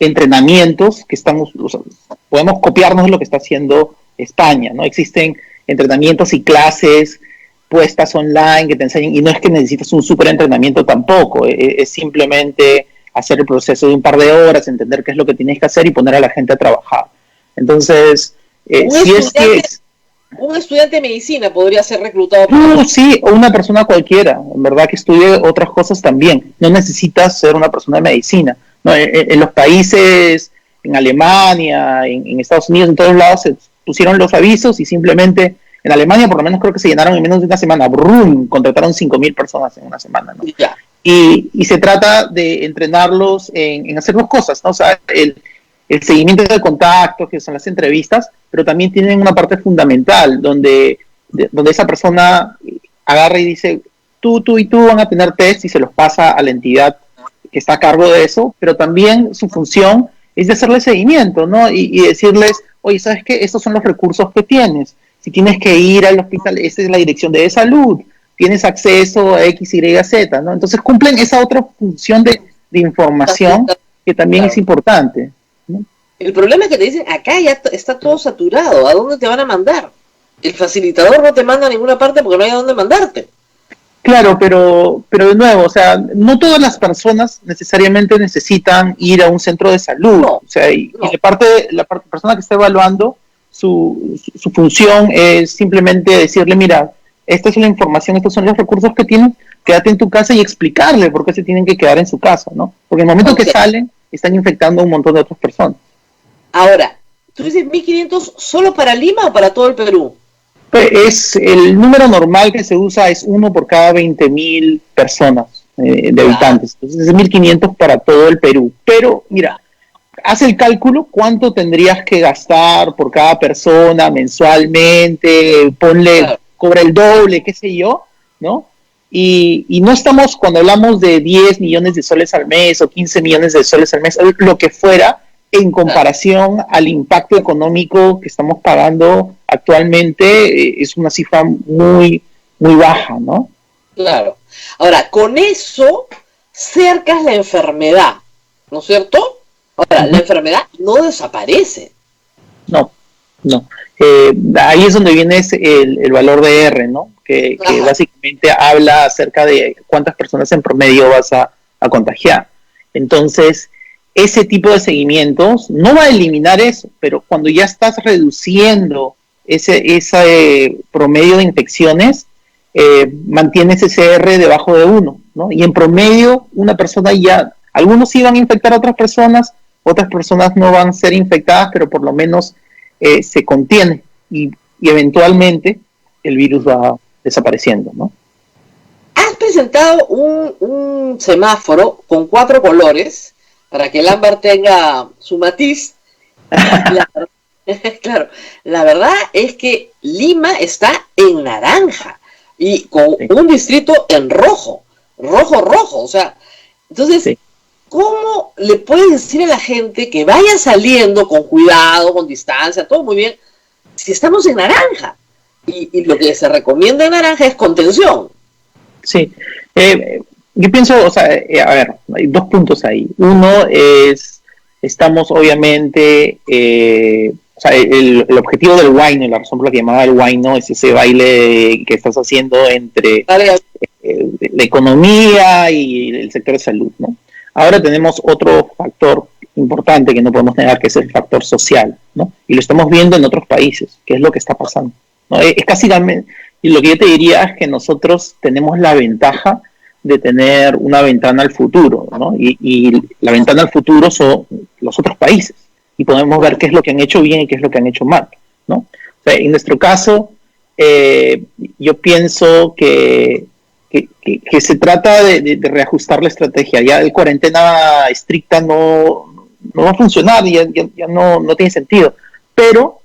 entrenamientos que estamos, o sea, podemos copiarnos de lo que está haciendo España, ¿no? Existen entrenamientos y clases puestas online que te enseñan, y no es que necesites un súper entrenamiento tampoco, es simplemente hacer el proceso de un par de horas, entender qué es lo que tienes que hacer y poner a la gente a trabajar. Entonces, si es que... Un estudiante de medicina podría ser reclutado. Sí, o una persona cualquiera, en verdad, que estudie otras cosas también. No necesitas ser una persona de medicina. No, en los países, en Alemania, en Estados Unidos, en todos lados se pusieron los avisos y simplemente, en Alemania por lo menos creo que se llenaron en menos de una semana. ¡Brum! Contrataron 5.000 personas en una semana, ¿no? Ya. Y se trata de entrenarlos en hacer dos cosas, ¿no? O sea, el seguimiento de contacto, que son las entrevistas, pero también tienen una parte fundamental donde esa persona agarra y dice, tú y tú van a tener test y se los pasa a la entidad que está a cargo de eso, pero también su función es de hacerle seguimiento, ¿no? Y decirles, oye, ¿sabes qué? Estos son los recursos que tienes. Si tienes que ir al hospital, esta es la dirección de salud, tienes acceso a X, Y, Z, ¿no? Entonces cumplen esa otra función de información que también es importante, ¿no? El problema es que te dicen, acá ya está todo saturado, ¿a dónde te van a mandar? El facilitador no te manda a ninguna parte porque no hay a dónde mandarte. Claro, pero de nuevo, o sea, no todas las personas necesariamente necesitan ir a un centro de salud. No, o sea, y la persona que está evaluando, su función es simplemente decirle, mira, esta es la información, estos son los recursos que tienes, quédate en tu casa y explicarle por qué se tienen que quedar en su casa, ¿no? Porque en el momento que salen, están infectando a un montón de otras personas. Ahora, ¿tú dices 1.500 solo para Lima o para todo el Perú? Pues el número normal que se usa es 1 por cada 20.000 personas de habitantes. Entonces es 1.500 para todo el Perú. Pero, mira, haz el cálculo, cuánto tendrías que gastar por cada persona mensualmente, cobra el doble, qué sé yo, ¿no? Y no estamos, cuando hablamos de 10 millones de soles al mes o 15 millones de soles al mes, lo que fuera, en comparación al impacto económico que estamos pagando actualmente, es una cifra muy, muy baja, ¿no? Claro. Ahora, con eso cercas la enfermedad, ¿no es cierto? Ahora, la enfermedad no desaparece. No. Ahí es donde viene el valor de R, ¿no? Que básicamente habla acerca de cuántas personas en promedio vas a contagiar. Entonces, ese tipo de seguimientos no va a eliminar eso, pero cuando ya estás reduciendo ese promedio de infecciones, mantienes ese R debajo de 1, ¿no? Y en promedio, una persona algunos sí van a infectar a otras personas no van a ser infectadas, pero por lo menos se contiene y eventualmente el virus va desapareciendo, ¿no? Has presentado un semáforo con 4 colores para que el ámbar tenga su matiz. Claro, la verdad es que Lima está en naranja y con un distrito en rojo, o sea, entonces, ¿cómo le puedes decir a la gente que vaya saliendo con cuidado, con distancia, todo muy bien, si estamos en naranja? Y lo que se recomienda en naranja es contención. Sí, yo pienso, o sea, a ver, hay 2 puntos ahí. Uno es, estamos obviamente, o sea, el objetivo del huayno, la razón por la que llamaba el huayno, es ese baile que estás haciendo entre la economía y el sector de salud, ¿no? Ahora tenemos otro factor importante que no podemos negar, que es el factor social, ¿no? Y lo estamos viendo en otros países, que es lo que está pasando, ¿no? Es casi, y lo que yo te diría es que nosotros tenemos la ventaja de tener una ventana al futuro, ¿no? Y la ventana al futuro son los otros países, y podemos ver qué es lo que han hecho bien y qué es lo que han hecho mal, ¿no? O sea, en nuestro caso, yo pienso que se trata de reajustar la estrategia. Ya el cuarentena estricta no va a funcionar, ya no tiene sentido. Pero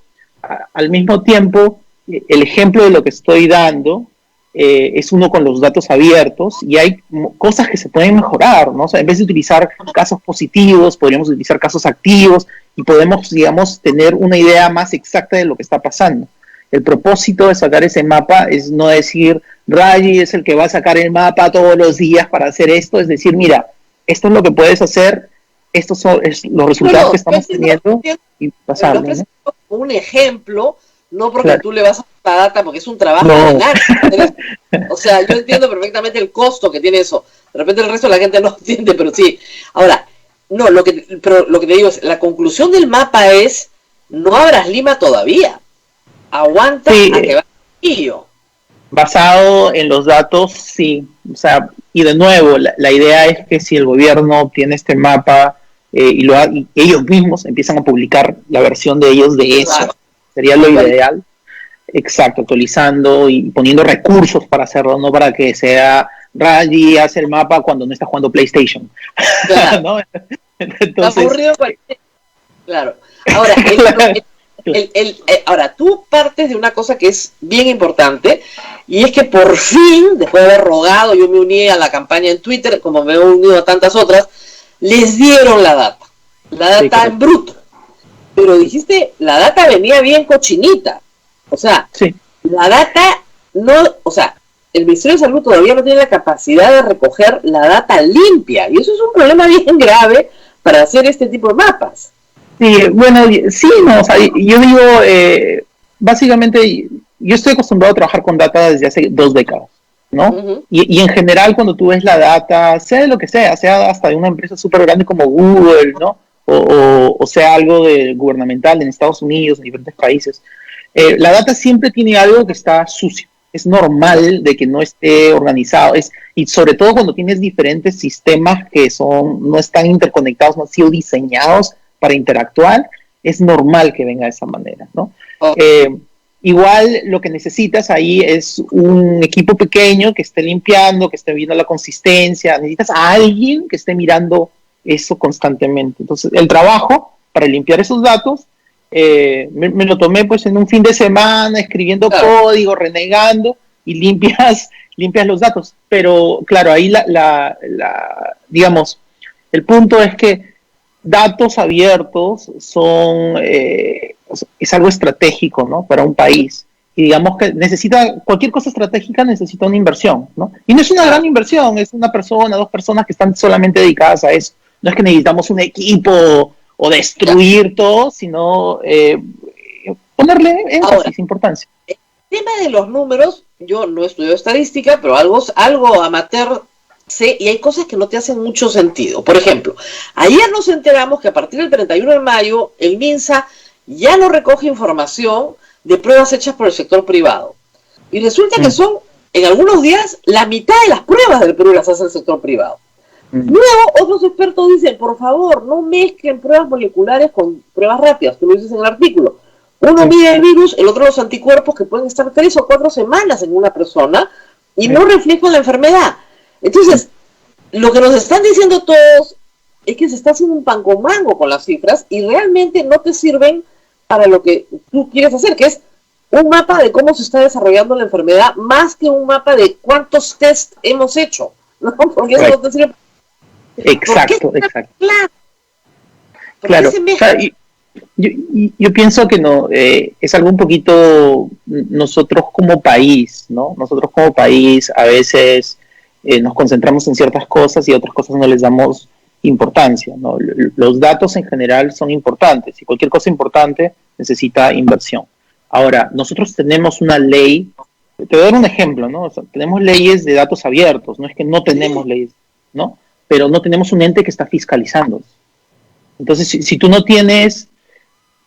al mismo tiempo, el ejemplo de lo que estoy dando es uno con los datos abiertos y hay cosas que se pueden mejorar, ¿no? O sea, en vez de utilizar casos positivos, podríamos utilizar casos activos y podemos, digamos, tener una idea más exacta de lo que está pasando. El propósito de sacar ese mapa es no decir, Rayi es el que va a sacar el mapa todos los días para hacer esto, es decir, mira, esto es lo que puedes hacer, estos son los resultados que estamos teniendo y pasarlo, ¿no? Un ejemplo, no porque claro. tú le vas a la data, porque es un trabajo de ganar. O sea, yo entiendo perfectamente el costo que tiene eso. De repente el resto de la gente no entiende, pero sí. Ahora, no, lo que te digo es, la conclusión del mapa es, no abras Lima todavía. Aguanta a que va yo. Basado en los datos, sí. O sea, y de nuevo, la idea es que si el gobierno obtiene este mapa y ellos mismos empiezan a publicar la versión de ellos de eso, claro, sería lo ideal. Exacto, actualizando y poniendo recursos para hacerlo, no para que sea Rayi hace el mapa cuando no está jugando PlayStation. Claro. ¿No? Entonces, aburrido. Claro. Ahora, ahora, tú partes de una cosa que es bien importante, y es que por fin, después de haber rogado, yo me uní a la campaña en Twitter, como me he unido a tantas otras, les dieron la data sí, en bruto. Pero dijiste, la data venía bien cochinita. O sea, sí, la data no, o sea, el Ministerio de Salud todavía no tiene la capacidad de recoger la data limpia, y eso es un problema bien grave para hacer este tipo de mapas. Sí, bueno, sí, no, o sea, yo digo, básicamente, yo estoy acostumbrado a trabajar con data desde hace 2 décadas, ¿no? Uh-huh. Y en general, cuando tú ves la data, sea de lo que sea hasta de una empresa súper grande como Google, ¿no? O sea algo gubernamental en Estados Unidos, en diferentes países, la data siempre tiene algo que está sucio. Es normal de que no esté organizado, y sobre todo cuando tienes diferentes sistemas que no están interconectados, no han sido diseñados para interactuar, es normal que venga de esa manera, ¿no? Oh. Igual lo que necesitas ahí es un equipo pequeño que esté limpiando, que esté viendo la consistencia, necesitas a alguien que esté mirando eso constantemente. Entonces, el trabajo para limpiar esos datos, me lo tomé pues en un fin de semana, escribiendo código, renegando, y limpias los datos. Pero claro, ahí digamos, el punto es que datos abiertos es algo estratégico, ¿no? Para un país. Y digamos que cualquier cosa estratégica necesita una inversión, ¿no? Y no es una gran inversión, es una persona, 2 personas que están solamente dedicadas a eso. No es que necesitamos un equipo o destruir todo, sino ponerle énfasis, importancia. El tema de los números, yo no estudio estadística, pero algo amateur sé, y hay cosas que no te hacen mucho sentido. Por ejemplo, ayer nos enteramos que a partir del 31 de mayo el MINSA ya no recoge información de pruebas hechas por el sector privado. Y resulta que son, en algunos días, la mitad de las pruebas del Perú las hace el sector privado. Luego, otros expertos dicen, por favor, no mezclen pruebas moleculares con pruebas rápidas, tú lo dices en el artículo. Uno mide el virus, el otro los anticuerpos, que pueden estar 3 o 4 semanas en una persona y no reflejan la enfermedad. Entonces, lo que nos están diciendo todos es que se está haciendo un pan con mango con las cifras y realmente no te sirven para lo que tú quieres hacer, que es un mapa de cómo se está desarrollando la enfermedad, más que un mapa de cuántos test hemos hecho, ¿no? Porque eso no te sirve. Exacto. Claro. Yo pienso que no, es algo un poquito nosotros como país, ¿no? Nosotros como país a veces nos concentramos en ciertas cosas y a otras cosas no les damos importancia, ¿no? Los datos en general son importantes y cualquier cosa importante necesita inversión. Ahora, nosotros tenemos una ley te voy a dar un ejemplo, ¿no? O sea, tenemos leyes de datos abiertos, no es que no tenemos leyes, ¿no? Pero no tenemos un ente que está fiscalizando. Entonces, si tú no tienes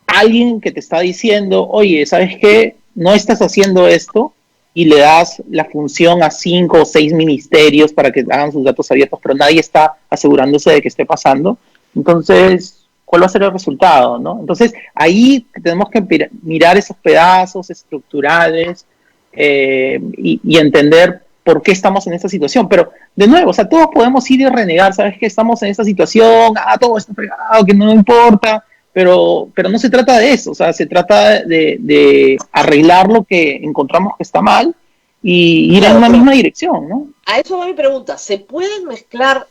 alguien que te está diciendo, oye, ¿sabes qué? No estás haciendo esto, y le das la función a 5 o 6 ministerios para que hagan sus datos abiertos, pero nadie está asegurándose de que esté pasando. Entonces, ¿cuál va a ser el resultado, no? Entonces, ahí tenemos que mirar esos pedazos estructurales y entender por qué estamos en esta situación. Pero, de nuevo, o sea, todos podemos ir y renegar, ¿sabes qué? Estamos en esta situación, todo está fregado, que no importa, pero no se trata de eso, o sea, se trata de arreglar lo que encontramos que está mal y ir en una misma dirección, ¿no? A eso va mi pregunta, ¿se pueden mezclar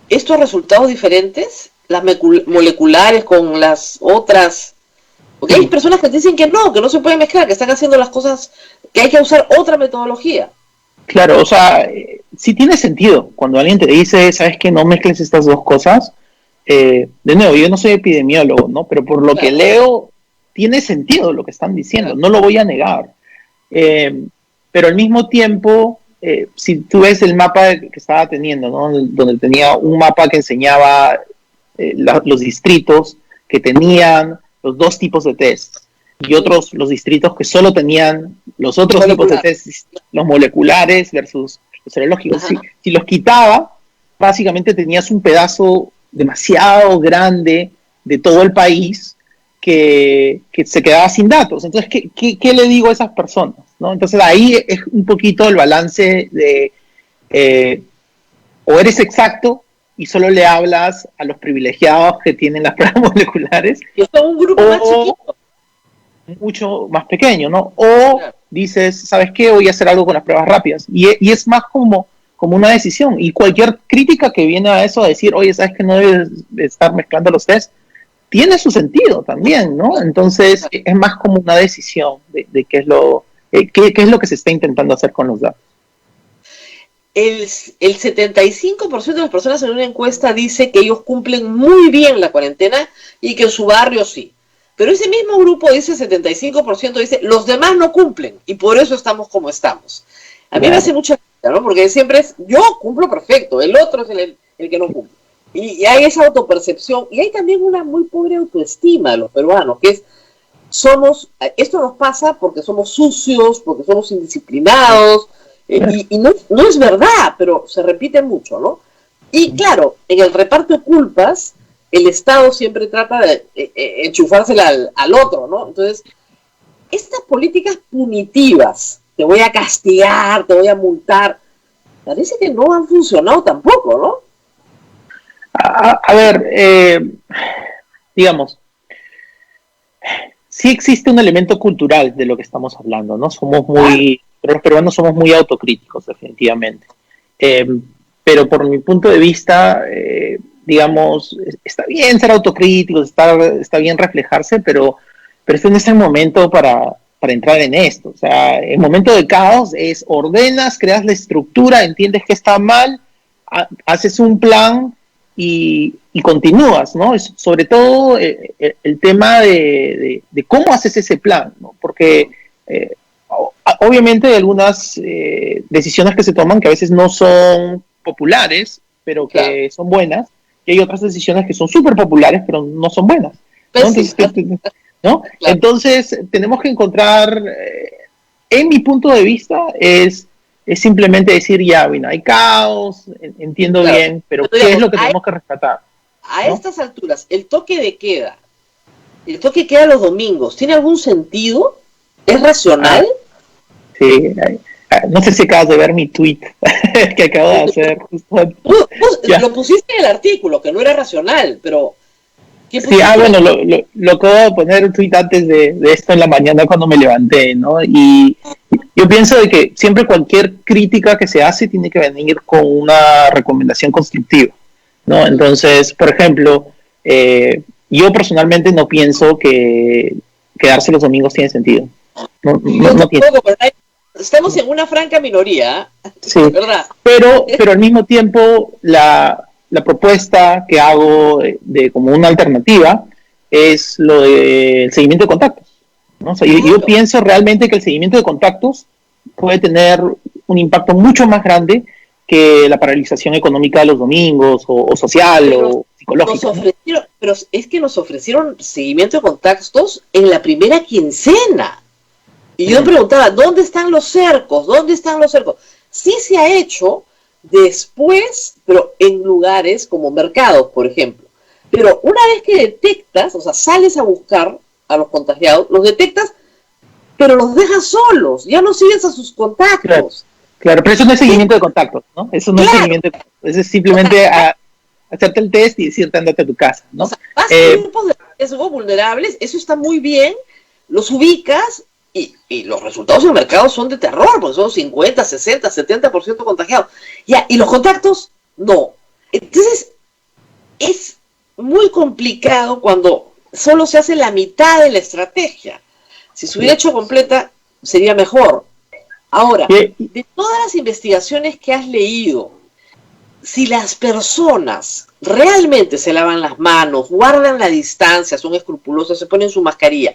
estos resultados diferentes, las moleculares con las otras? Porque hay personas que dicen que no se pueden mezclar, que están haciendo las cosas, que hay que usar otra metodología. Claro, o sea, sí tiene sentido cuando alguien te dice, ¿sabes qué? No mezcles estas dos cosas. De nuevo, yo no soy epidemiólogo, ¿no? Pero por lo que leo, tiene sentido lo que están diciendo, no lo voy a negar. Pero al mismo tiempo, si tú ves el mapa que estaba teniendo, ¿no? Donde tenía un mapa que enseñaba los distritos que tenían los dos tipos de test y otros, los distritos que solo tenían los otros tipos de test, los moleculares versus los serológicos. Si los quitaba, básicamente tenías un pedazo demasiado grande de todo el país que se quedaba sin datos. Entonces, ¿qué le digo a esas personas, ¿no? Entonces, ahí es un poquito el balance de o eres exacto y solo le hablas a los privilegiados que tienen las pruebas moleculares. Y esto es un grupo más chiquito. Mucho más pequeño, ¿no? O dices, ¿sabes qué? Voy a hacer algo con las pruebas rápidas. Y es más como una decisión. Y cualquier crítica que viene a eso, a decir, oye, ¿sabes que no debes estar mezclando los test? Tiene su sentido también, ¿no? Entonces, es más como una decisión de qué es lo que se está intentando hacer con los datos. El 75% de las personas en una encuesta dice que ellos cumplen muy bien la cuarentena y que en su barrio sí. Pero ese mismo grupo dice, 75% dice, los demás no cumplen y por eso estamos como estamos. A mí me hace mucha ¿no? Porque siempre es, yo cumplo perfecto, el otro es el que no cumple. Y hay esa autopercepción, y hay también una muy pobre autoestima de los peruanos, que es, esto nos pasa porque somos sucios, porque somos indisciplinados, y no es verdad, pero se repite mucho, ¿no? Y claro, en el reparto de culpas, el Estado siempre trata de enchufársela al otro, ¿no? Entonces, estas políticas punitivas, te voy a castigar, te voy a multar, parece que no han funcionado tampoco, ¿no? A ver, digamos, sí existe un elemento cultural de lo que estamos hablando, ¿no? Los peruanos somos muy autocríticos, definitivamente. Pero por mi punto de vista, digamos, está bien ser autocríticos, está bien reflejarse, pero este no es el momento para entrar en esto. O sea, el momento de caos es ordenas, creas la estructura, entiendes que está mal, haces un plan y continúas, ¿no? Es sobre todo el tema de cómo haces ese plan, ¿no? Porque obviamente hay algunas decisiones que se toman que a veces no son populares, pero que son buenas, y hay otras decisiones que son súper populares, pero no son buenas, ¿no? Entonces, ¿no? Claro. Entonces, tenemos que encontrar, en mi punto de vista, es simplemente decir, ya, bueno, hay caos, entiendo bien, pero ¿qué es lo que tenemos que rescatar? A estas alturas, el toque de queda los domingos, ¿tiene algún sentido? ¿Es racional? Sí, no sé si acabas de ver mi tweet que acabo de hacer. Lo pusiste en el artículo, que no era racional, pero... Sí, bueno, lo acabo de poner un tweet antes de esto en la mañana cuando me levanté, ¿no? Y yo pienso de que siempre cualquier crítica que se hace tiene que venir con una recomendación constructiva, ¿no? Entonces, por ejemplo, yo personalmente no pienso que quedarse los domingos tiene sentido. No tiene. Estamos en una franca minoría, sí, ¿verdad? Pero al mismo tiempo la propuesta que hago de como una alternativa es lo del seguimiento de contactos, ¿no? O sea, yo pienso realmente que el seguimiento de contactos puede tener un impacto mucho más grande que la paralización económica de los domingos, o social, o psicológica. Pero es que nos ofrecieron seguimiento de contactos en la primera quincena. Y yo me preguntaba, ¿dónde están los cercos? ¿Dónde están los cercos? Sí se ha hecho después, pero en lugares como mercados, por ejemplo. Pero una vez que detectas, o sea, sales a buscar a los contagiados, los detectas, pero los dejas solos, ya no sigues a sus contactos. Claro, pero eso no es seguimiento de contactos, ¿no? Eso no es seguimiento de contactos, eso es simplemente hacerte el test y decirte andate a tu casa, ¿no? O sea, vas a grupos de riesgo vulnerables, eso está muy bien, los ubicas y los resultados en el mercado son de terror, porque son 50, 60, 70% contagiados. Ya, y los contactos, no. Entonces, es muy complicado cuando solo se hace la mitad de la estrategia. Si se hubiera hecho completa, sería mejor. Ahora, de todas las investigaciones que has leído, si las personas realmente se lavan las manos, guardan la distancia, son escrupulosas, se ponen su mascarilla,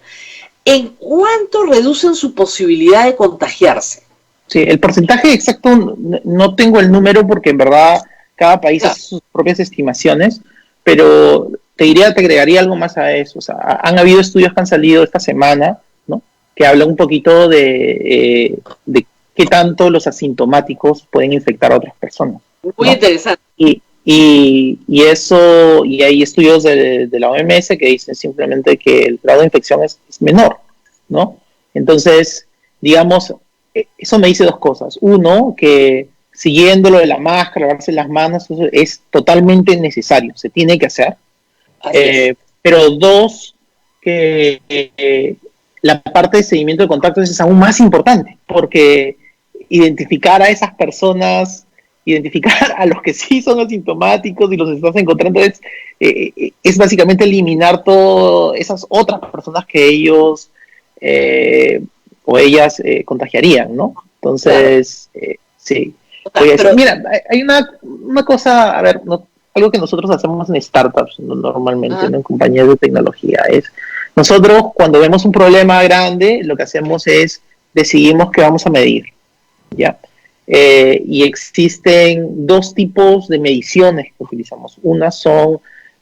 ¿en cuánto reducen su posibilidad de contagiarse? Sí, el porcentaje exacto no tengo el número porque en verdad cada país hace sus propias estimaciones, pero te agregaría algo más a eso. O sea, han habido estudios que han salido esta semana, ¿no?, que hablan un poquito de qué tanto los asintomáticos pueden infectar a otras personas. Muy interesante. Y eso, y hay estudios de la OMS que dicen simplemente que el grado de infección es menor, ¿no? Entonces, digamos, eso me dice dos cosas. Uno, que siguiendo lo de la máscara, lavarse las manos, eso es totalmente necesario, se tiene que hacer. Pero dos, que la parte de seguimiento de contactos es aún más importante, porque identificar a esas personas, identificar a los que sí son asintomáticos y los estás encontrando es básicamente eliminar todas esas otras personas que ellos o ellas contagiarían, ¿no? Entonces, sí. Pero, mira, hay una cosa, a ver, algo que nosotros hacemos en startups normalmente, ¿no?, en compañías de tecnología, es nosotros cuando vemos un problema grande, lo que hacemos es decidimos qué vamos a medir, ¿ya? Y existen dos tipos de mediciones que utilizamos. Unas son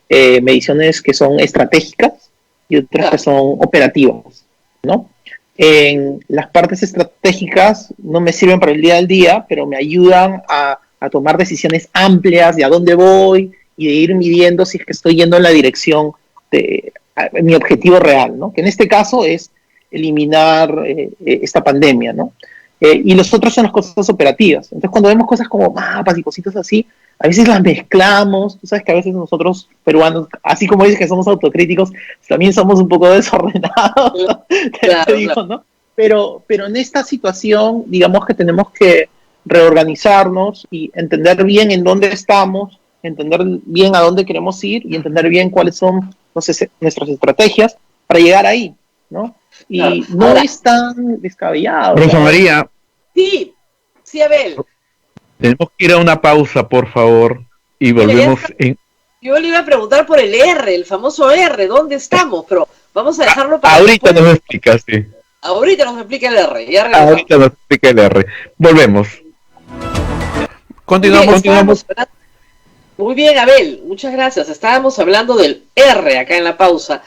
mediciones que son estratégicas y otras que son operativas, ¿no? En las partes estratégicas no me sirven para el día al día, pero me ayudan a tomar decisiones amplias de a dónde voy y de ir midiendo si es que estoy yendo en la dirección de mi objetivo real, ¿no? Que en este caso es eliminar esta pandemia, ¿no? Y los otros son las cosas operativas. Entonces, cuando vemos cosas como mapas y cositas así, a veces las mezclamos. Tú sabes que a veces nosotros, peruanos, así como dices que somos autocríticos, también somos un poco desordenados, claro. ¿No? Pero en esta situación, digamos que tenemos que reorganizarnos y entender bien en dónde estamos, entender bien a dónde queremos ir y entender bien cuáles son nuestras estrategias para llegar ahí, ¿no? Y no es tan descabellado. Rosa María. Sí, Abel. Tenemos que ir a una pausa, por favor, y volvemos Yo le iba a preguntar por el R, el famoso R, ¿dónde estamos? Pero vamos a dejarlo para ahorita después. Nos explicas, sí. Ahorita nos explica el R. Ahorita nos explica el R. Volvemos. Continuamos. Muy bien, Abel, muchas gracias. Estábamos hablando del R acá en la pausa.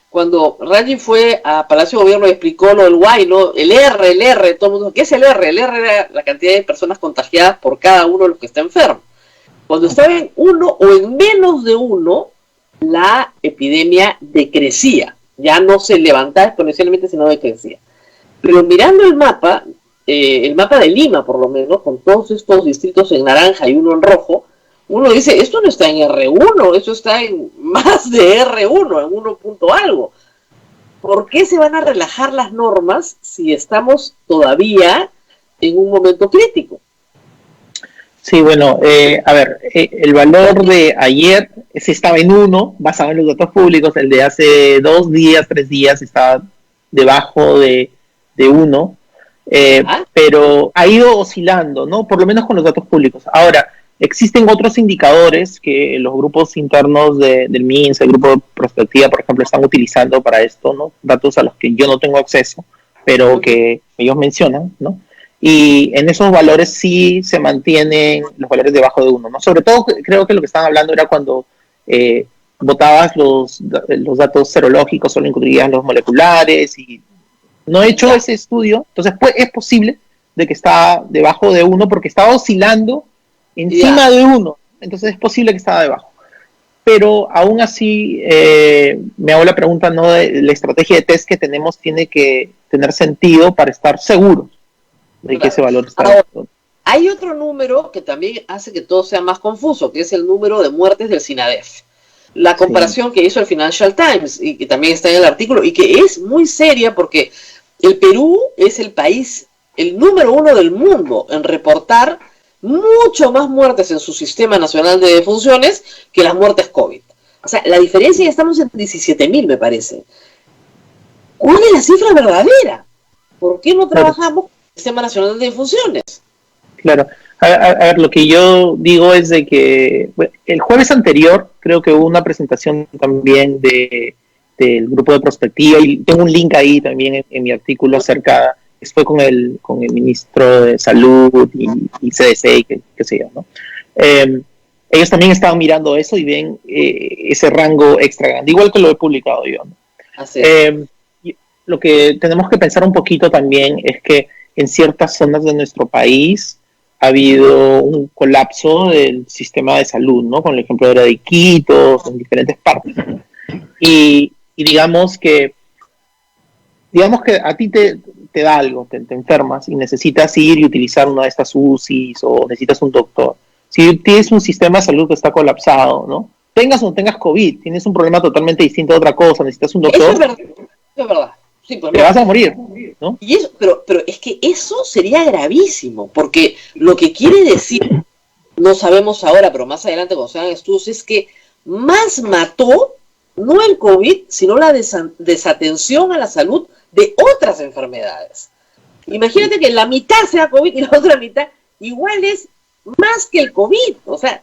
Cuando Raji fue a Palacio de Gobierno y explicó lo del Y, ¿no? El R, todo el mundo, ¿qué es el R? El R era la cantidad de personas contagiadas por cada uno de los que está enfermo. Cuando estaba en uno o en menos de uno, la epidemia decrecía. Ya no se levantaba exponencialmente, sino decrecía. Pero mirando el mapa de Lima, por lo menos, con todos estos distritos en naranja y uno en rojo, uno dice, esto no está en R1, esto está en más de R1, en 1 punto algo. ¿Por qué se van a relajar las normas si estamos todavía en un momento crítico? Sí, bueno, a ver, el valor de ayer se estaba en 1, basado en los datos públicos, el de hace 2 días, 3 días estaba debajo de 1, pero ha ido oscilando, ¿no? Por lo menos con los datos públicos. Ahora, existen otros indicadores que los grupos internos del MINSA, el grupo de Prospectiva, por ejemplo, están utilizando para esto, ¿no? Datos a los que yo no tengo acceso, pero que ellos mencionan, ¿no? y en esos valores sí se mantienen los valores debajo de 1, ¿no? Sobre todo creo que lo que estaban hablando era cuando botabas los datos serológicos, solo incluías los moleculares, y no he hecho ese estudio, entonces pues, es posible de que está debajo de 1 porque estaba oscilando encima de 1, entonces es posible que estaba debajo. Pero aún así me hago la pregunta, ¿no? De la estrategia de test que tenemos tiene que tener sentido para estar seguros de que ese valor está debajo. Hay otro número que también hace que todo sea más confuso, que es el número de muertes del SINADEF. La comparación que hizo el Financial Times, y que también está en el artículo, y que es muy seria porque el Perú es el país, el número 1 del mundo en reportar mucho más muertes en su Sistema Nacional de Defunciones que las muertes COVID. O sea, la diferencia ya estamos en 17.000, me parece. ¿Cuál es la cifra verdadera? ¿Por qué no trabajamos con el Sistema Nacional de Defunciones? Claro. A ver, lo que yo digo es de que bueno, el jueves anterior creo que hubo una presentación también del grupo de prospectiva, y tengo un link ahí también en mi artículo acerca, fue con el ministro de Salud y CDC y qué sé yo, ¿no? Ellos también estaban mirando eso y ven ese rango extra grande, igual que lo he publicado yo, ¿no? Así es. Lo que tenemos que pensar un poquito también es que en ciertas zonas de nuestro país ha habido un colapso del sistema de salud, ¿no? Con el ejemplo de Iquitos, en diferentes partes. Y digamos que a ti te da algo, te enfermas y necesitas ir y utilizar una de estas UCIs o necesitas un doctor. Si tienes un sistema de salud que está colapsado, ¿no? Tengas o no tengas COVID, tienes un problema totalmente distinto a otra cosa, necesitas un doctor. Eso es verdad. Eso es verdad. Sí, pues te vas a morir, ¿no? Y eso, pero es que eso sería gravísimo, porque lo que quiere decir, no sabemos ahora, pero más adelante cuando se hagan estudios, es que más mató no el COVID, sino la desatención a la salud de otras enfermedades. Imagínate que la mitad sea COVID y la otra mitad igual es más que el COVID. O sea,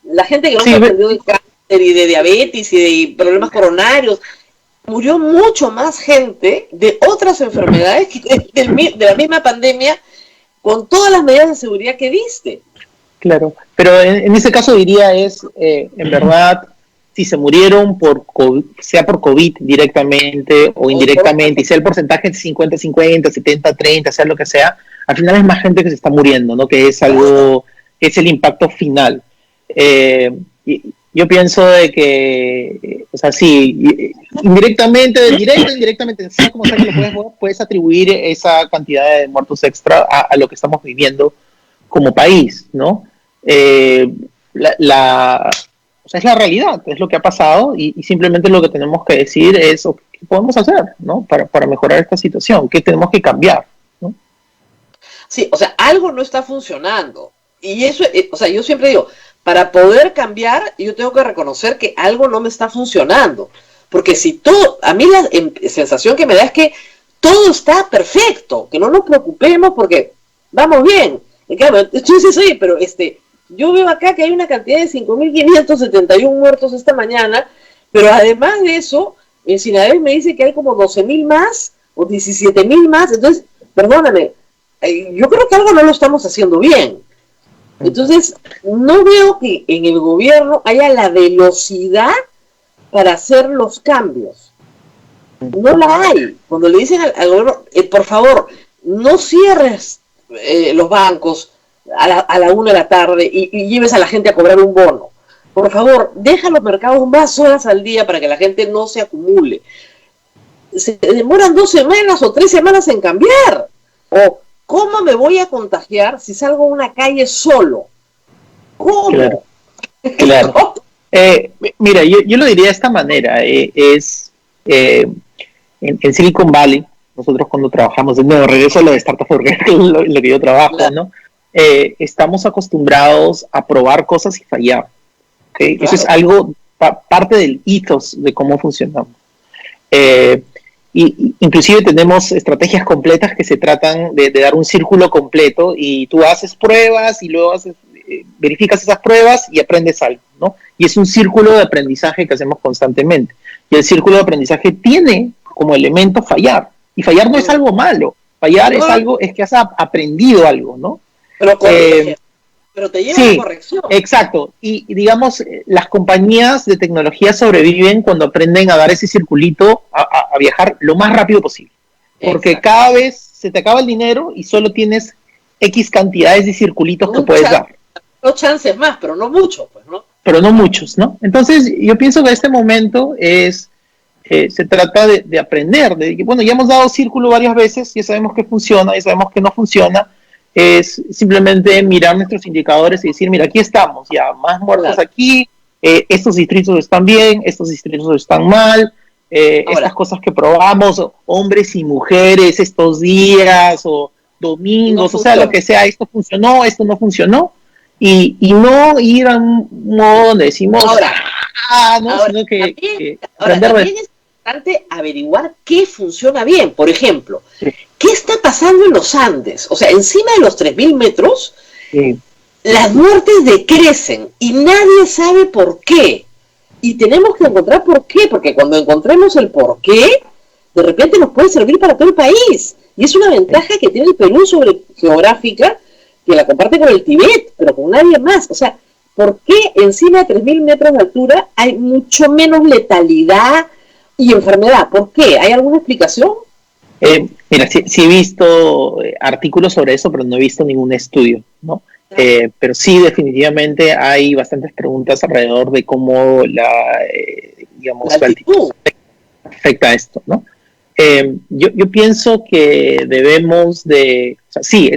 la gente que no se atendió de cáncer y de diabetes y de problemas coronarios, murió mucho más gente de otras enfermedades que de la misma pandemia, con todas las medidas de seguridad que diste. Claro, pero en ese caso diría en verdad, si se murieron por COVID, sea por COVID directamente o indirectamente, y sea el porcentaje de 50-50, 70-30, sea lo que sea, al final es más gente que se está muriendo, ¿no? Que es algo, es el impacto final. Yo pienso de que, o sea, sí, indirectamente, sea como sea que lo puedes atribuir esa cantidad de muertos extra a lo que estamos viviendo como país, ¿no? O sea, es la realidad, es lo que ha pasado, y simplemente lo que tenemos que decir es qué podemos hacer, ¿no? Para mejorar esta situación, qué tenemos que cambiar, ¿no? Sí, o sea, algo no está funcionando. Y eso, o sea, yo siempre digo, para poder cambiar, yo tengo que reconocer que algo no me está funcionando. Porque si todo, a mí la sensación que me da es que todo está perfecto, que no nos preocupemos porque vamos bien. Y claro, tú dices, oye, pero yo veo acá que hay una cantidad de 5.571 muertos esta mañana, pero además de eso, en SINADEF me dice que hay como 12.000 más o 17.000 más. Entonces, perdóname, yo creo que algo no lo estamos haciendo bien. Entonces, no veo que en el gobierno haya la velocidad para hacer los cambios. No la hay. Cuando le dicen al gobierno, por favor, no cierres los bancos a la 1 de la tarde y lleves a la gente a cobrar un bono. Por favor, deja los mercados más horas al día para que la gente no se acumule. Se demoran 2 semanas o 3 semanas en cambiar. O, ¿cómo me voy a contagiar si salgo a una calle solo? ¿Cómo? Claro. Mira, yo lo diría de esta manera. En Silicon Valley, nosotros cuando trabajamos, regreso a lo de Startup for Good, que es lo que yo trabajo, claro, ¿no? Estamos acostumbrados a probar cosas y fallar. ¿Okay? Claro. Eso es algo, parte del ethos de cómo funcionamos. Y inclusive tenemos estrategias completas que se tratan de dar un círculo completo, y tú haces pruebas y luego verificas esas pruebas y aprendes algo, ¿no? Y es un círculo de aprendizaje que hacemos constantemente. Y el círculo de aprendizaje tiene como elemento fallar. Y fallar no es algo malo. Fallar No, es que has aprendido algo, ¿no? pero Eh, corrige, pero te lleva a sí, la corrección. exacto. Y digamos, las compañías de tecnología sobreviven cuando aprenden a dar ese circulito, a viajar lo más rápido posible. Porque Exacto. cada vez se te acaba el dinero y solo tienes X cantidades de circulitos que puedes dar. Dos chances más, pero no mucho, pues, ¿no? Pero no muchos, ¿no? Entonces, yo pienso que este momento se trata de aprender, de que, bueno, ya hemos dado círculo varias veces, ya sabemos que funciona, ya sabemos que no funciona, es simplemente mirar nuestros indicadores y decir, mira, aquí estamos, ya, más muertos Claro. aquí, estos distritos están bien, estos distritos están mal, Ahora, estas cosas que probamos, hombres y mujeres estos días, o y no domingos, o sea, lo funciona. que sea, esto funcionó, esto no funcionó, y no ir a un modo donde decimos, Ahora, ¿no? ahora, Sino también, que ahora, aprender de... también es importante averiguar qué funciona bien. Por ejemplo, Sí, ¿qué está pasando en los Andes? O sea, encima de los 3.000 metros, sí. las muertes decrecen y nadie sabe por qué. Y tenemos que encontrar por qué, porque cuando encontremos el por qué, de repente nos puede servir para todo el país. Y es una ventaja que tiene el Perú sobre geográfica, que la comparte con el Tíbet, pero con nadie más. O sea, ¿por qué encima de 3.000 metros de altura hay mucho menos letalidad y enfermedad? ¿Por qué? ¿Hay alguna explicación? Mira, sí he visto artículos sobre eso, pero no he visto ningún estudio, ¿no? Pero sí, definitivamente hay bastantes preguntas alrededor de cómo La digamos, la altitud altitud. afecta esto, ¿no? Yo pienso que debemos de, o sea, sí,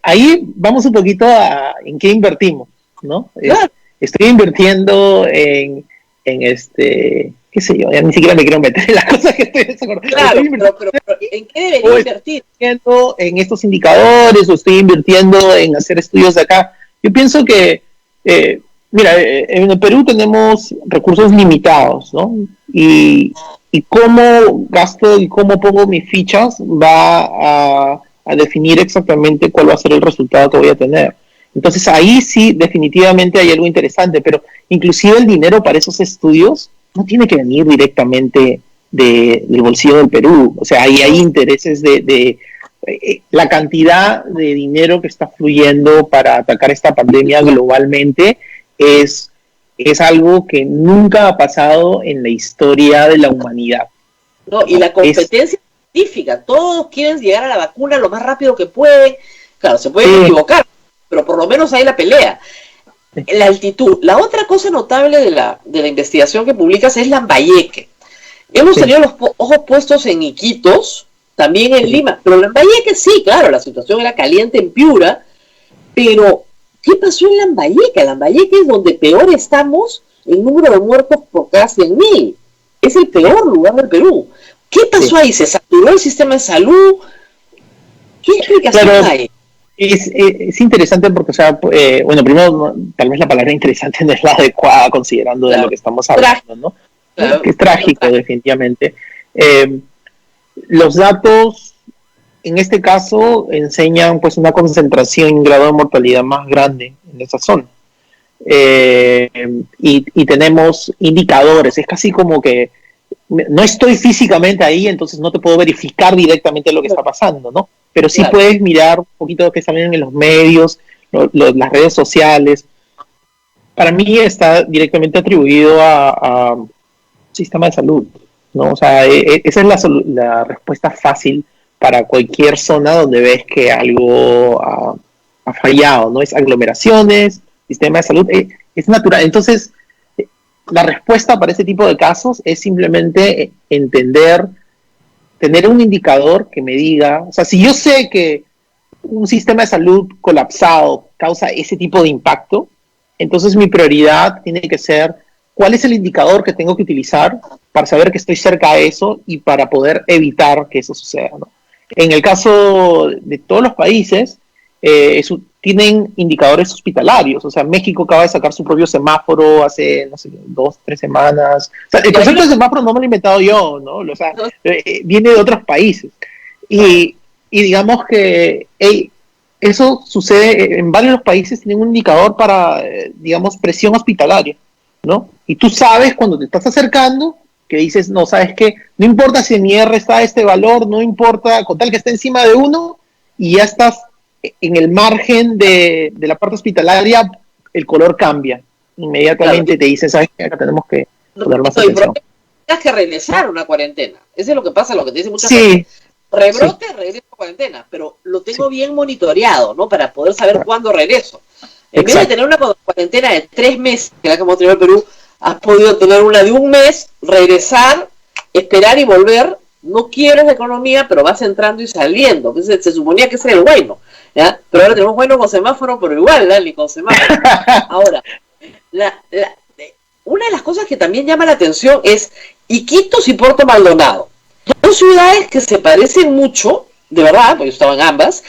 ahí vamos un poquito a en qué invertimos, ¿no? Claro, Estoy invirtiendo qué sé yo, ya ni siquiera me quiero meter en las cosas que estoy desacordando. claro, Estoy pero ¿en qué debería o estoy invertir? invirtiendo en estos indicadores o estoy invirtiendo en hacer estudios de acá. Yo pienso que, mira, en el Perú tenemos recursos limitados, ¿no? Y cómo gasto y cómo pongo mis fichas va a definir exactamente cuál va a ser el resultado que voy a tener. Entonces ahí sí definitivamente hay algo interesante, pero inclusive el dinero para esos estudios no tiene que venir directamente del bolsillo del Perú. O sea, ahí hay intereses de la cantidad de dinero que está fluyendo para atacar esta pandemia globalmente es algo que nunca ha pasado en la historia de la humanidad. ¿No? Y la competencia científica, todos quieren llegar a la vacuna lo más rápido que pueden. Claro, se pueden equivocar, pero por lo menos hay la pelea. La altitud. La otra cosa notable de la investigación que publicas es Lambayeque. Hemos tenido los ojos puestos en Iquitos, también en Lima, pero Lambayeque sí, claro, la situación era caliente en Piura, pero ¿qué pasó en Lambayeque? Lambayeque es donde peor estamos en número de muertos por cada 100.000. Es el peor lugar del Perú. ¿Qué pasó ahí? ¿Se saturó el sistema de salud? ¿Qué explicación hay? Es interesante porque, o sea, bueno, primero, tal vez la palabra interesante no es la adecuada considerando de lo que estamos hablando, ¿no? Que es trágico, definitivamente. Los datos, en este caso, enseñan pues una concentración y un grado de mortalidad más grande en esa zona. Y tenemos indicadores, es casi como que no estoy físicamente ahí, entonces no te puedo verificar directamente lo que está pasando, ¿no? Pero sí puedes mirar un poquito lo que está viendo en los medios, las redes sociales. Para mí está directamente atribuido a sistema de salud, ¿no? O sea, esa es la respuesta fácil para cualquier zona donde ves que algo ha fallado, ¿no? Es aglomeraciones, sistema de salud, es natural. Entonces, la respuesta para ese tipo de casos es simplemente entender, tener un indicador que me diga, o sea, si yo sé que un sistema de salud colapsado causa ese tipo de impacto, entonces mi prioridad tiene que ser cuál es el indicador que tengo que utilizar para saber que estoy cerca de eso y para poder evitar que eso suceda, ¿no? En el caso de todos los países, tienen indicadores hospitalarios. O sea, México acaba de sacar su propio semáforo hace, no sé, 2, 3 semanas. O sea, el concepto de semáforo no me lo he inventado yo, ¿no? O sea, viene de otros países. Y digamos que eso sucede en varios países, tienen un indicador para, digamos, presión hospitalaria, ¿no? Y tú sabes cuando te estás acercando que dices, no, ¿sabes qué? No importa si en mi R está este valor, no importa, con tal que esté encima de 1 y ya estás en el margen de la parte hospitalaria, el color cambia. Inmediatamente claro. Te dicen, ¿sabes qué? Acá tenemos que poner más atención. Tienes que regresar a una cuarentena. Eso es lo que pasa, lo que te dice mucha gente. Rebrote, regreso a cuarentena, pero lo tengo bien monitoreado, ¿no? Para poder saber cuándo regreso. En vez de tener una cuarentena de 3 meses, que la que hemos tenido en Perú, has podido tener una de 1 mes, regresar, esperar y volver. No quiebres la economía, pero vas entrando y saliendo. Entonces, se suponía que ese era el bueno, ¿ya? Pero ahora tenemos bueno con semáforo, pero igual, Lali, con semáforo. Ahora, una de las cosas que también llama la atención es Iquitos y Puerto Maldonado. 2 ciudades que se parecen mucho, de verdad, porque yo estaba en ambas.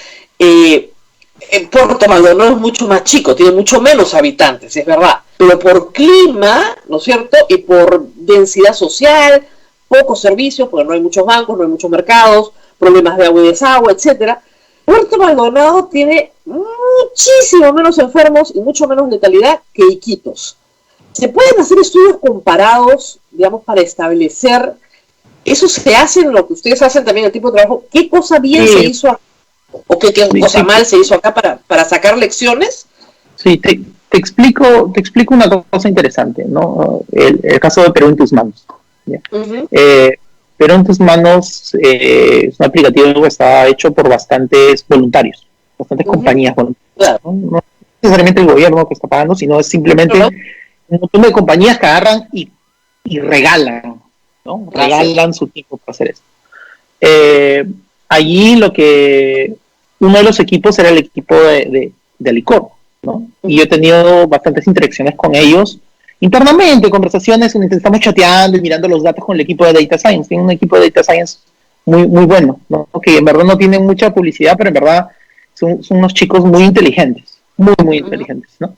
Puerto Maldonado es mucho más chico, tiene mucho menos habitantes, es verdad. Pero por clima, ¿no es cierto? Y por densidad social, pocos servicios, porque no hay muchos bancos, no hay muchos mercados, problemas de agua y desagüe, etcétera. Puerto Maldonado tiene muchísimo menos enfermos y mucho menos letalidad que Iquitos. ¿Se pueden hacer estudios comparados, digamos, para establecer, eso se hace en lo que ustedes hacen también, el tipo de trabajo, qué cosa bien se hizo acá, o qué cosa mal se hizo acá para sacar lecciones? Sí, te explico una cosa interesante, ¿no? El caso de Perú en tus manos. Uh-huh. Perú en tus manos es un aplicativo que está hecho por bastantes voluntarios, bastantes compañías voluntarias, ¿no? No necesariamente el gobierno que está pagando, sino es simplemente un montón de compañías que agarran y regalan, ¿no? Regalan su tiempo para hacer eso. Allí uno de los equipos era el equipo de Alicor, ¿no? Y yo he tenido bastantes interacciones con ellos internamente, conversaciones en las que estamos chateando y mirando los datos con el equipo de Data Science. Tienen un equipo de Data Science muy, muy bueno, ¿no? Que en verdad no tienen mucha publicidad, pero en verdad son unos chicos muy inteligentes, muy, muy inteligentes, ¿no?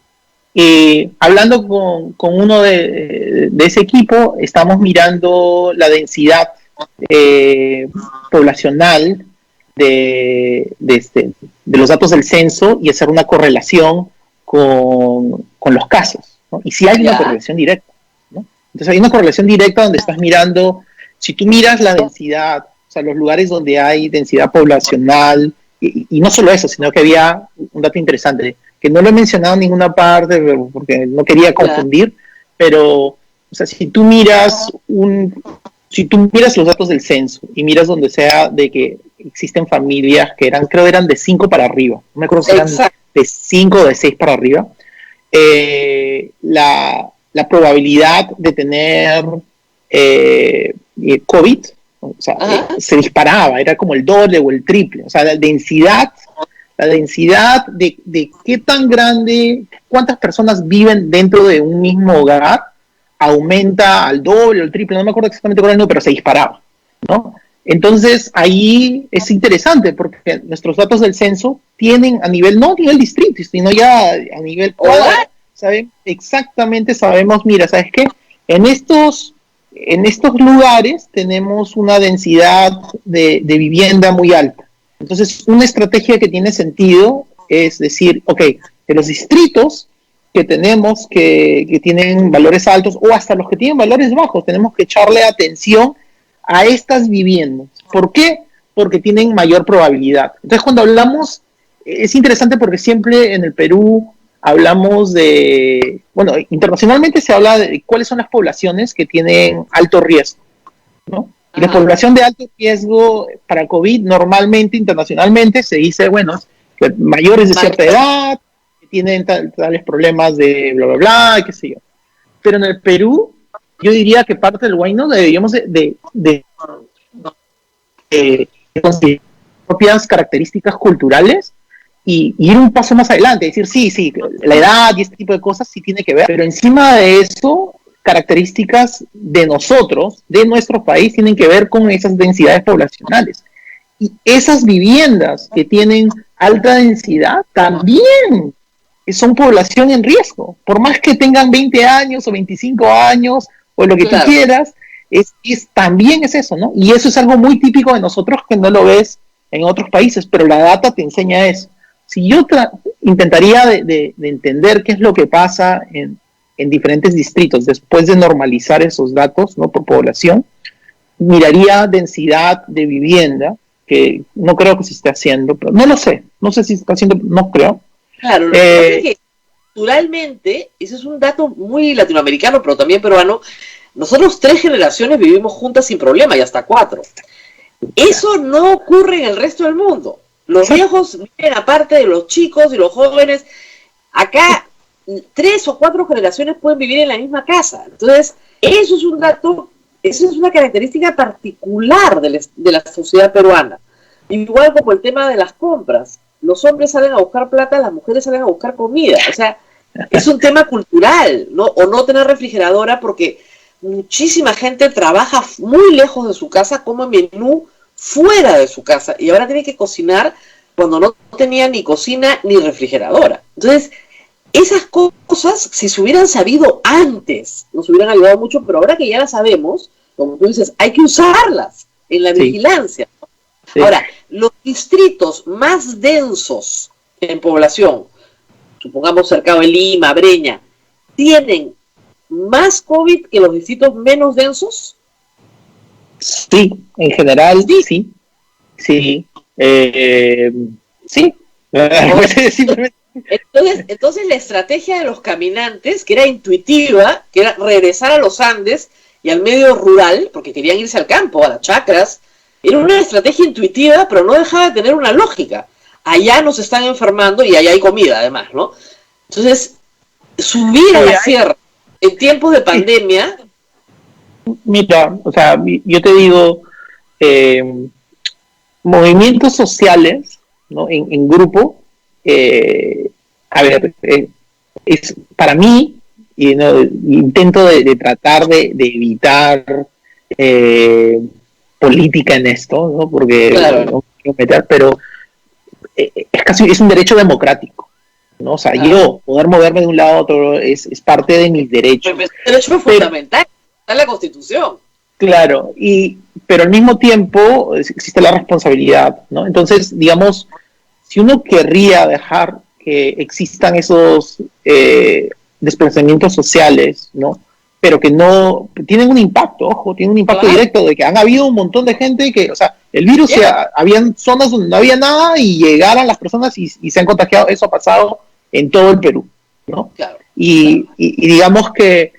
Hablando con uno de ese equipo, estamos mirando la densidad poblacional de los datos del censo y hacer una correlación con los casos, ¿no? Y si hay una correlación directa, ¿no? Entonces hay una correlación directa donde estás mirando, si tú miras la densidad, o sea, los lugares donde hay densidad poblacional, y no solo eso, sino que había un dato interesante, que no lo he mencionado en ninguna parte porque no quería confundir, pero, o sea, si tú miras los datos del censo y miras donde sea de que existen familias que creo eran de 5 para arriba, no me acuerdo si eran de 5 o de 6 para arriba, la probabilidad de tener COVID, o sea, se disparaba, era como el doble o el triple, o sea, la densidad de qué tan grande, cuántas personas viven dentro de un mismo hogar, aumenta al doble o al triple, no me acuerdo exactamente cuál era el número, pero se disparaba, ¿no? Entonces, ahí es interesante porque nuestros datos del censo tienen no a nivel distrito, sino ya a nivel cuadro, ¿saben? Exactamente sabemos, mira, ¿sabes qué? En estos lugares tenemos una densidad de vivienda muy alta. Entonces, una estrategia que tiene sentido es decir, ok, de los distritos que tenemos que tienen valores altos o hasta los que tienen valores bajos, tenemos que echarle atención a estas viviendas. ¿Por qué? Porque tienen mayor probabilidad. Entonces, cuando hablamos, es interesante porque siempre en el Perú hablamos internacionalmente se habla de cuáles son las poblaciones que tienen alto riesgo, ¿no? Y la población de alto riesgo para COVID normalmente, internacionalmente, se dice, que mayores de cierta edad, que tienen tales problemas de bla, bla, bla, qué sé yo. Pero en el Perú, yo diría que parte del bueno deberíamos de considerar propias características culturales y ir un paso más adelante, decir, sí, la edad y este tipo de cosas sí tiene que ver, pero encima de eso, características de nosotros, de nuestro país, tienen que ver con esas densidades poblacionales. Y esas viviendas que tienen alta densidad también son población en riesgo. Por más que tengan 20 años o 25 años o lo que tú quieras, también es eso, ¿no? Y eso es algo muy típico de nosotros que no lo ves en otros países, pero la data te enseña eso. Si yo intentaría de entender qué es lo que pasa en en diferentes distritos, después de normalizar esos datos, ¿no? Por población, miraría densidad de vivienda, que no creo que se esté haciendo, pero no lo sé, no sé si se está haciendo, no creo. Claro, lo que pasa es que culturalmente, ese es un dato muy latinoamericano, pero también peruano, nosotros 3 generaciones vivimos juntas sin problema y hasta 4. Eso no ocurre en el resto del mundo. Los viejos viven aparte de los chicos y los jóvenes. Acá 3 o 4 generaciones pueden vivir en la misma casa. Entonces, eso es un dato, eso es una característica particular de la sociedad peruana. Igual como el tema de las compras. Los hombres salen a buscar plata, las mujeres salen a buscar comida. O sea, es un tema cultural, ¿no? O no tener refrigeradora porque muchísima gente trabaja muy lejos de su casa, come menú fuera de su casa y ahora tiene que cocinar cuando no tenía ni cocina ni refrigeradora. Entonces, esas cosas, si se hubieran sabido antes, nos hubieran ayudado mucho, pero ahora que ya las sabemos, como tú dices, hay que usarlas en la vigilancia. Sí. Ahora, los distritos más densos en población, supongamos Cercado de Lima, Breña, ¿tienen más COVID que los distritos menos densos? Sí, en general, sí. Sí. Sí. Entonces la estrategia de los caminantes, que era intuitiva, que era regresar a los Andes y al medio rural, porque querían irse al campo, a las chacras, era una estrategia intuitiva, pero no dejaba de tener una lógica. Allá nos están enfermando y allá hay comida, además, ¿no? Entonces, subir a la sierra en tiempos de pandemia... Mira, o sea, yo te digo, movimientos sociales, ¿no? En grupo, a ver, es para mí, y no, intento de tratar de evitar política en esto, ¿no? Porque claro, no quiero meter, pero es un derecho democrático, ¿no? O sea, yo poder moverme de un lado a otro es parte de mis derechos. Pero es un derecho fundamental, está en la Constitución. Claro, pero al mismo tiempo existe la responsabilidad, ¿no? Entonces, digamos, si uno querría dejar que existan esos desplazamientos sociales, ¿no? Pero que no tienen un impacto, ojo, tienen un impacto directo de que han habido un montón de gente que, o sea, el virus, habían zonas donde no había nada y llegaron las personas y se han contagiado. Eso ha pasado en todo el Perú, ¿no? Claro. Y digamos que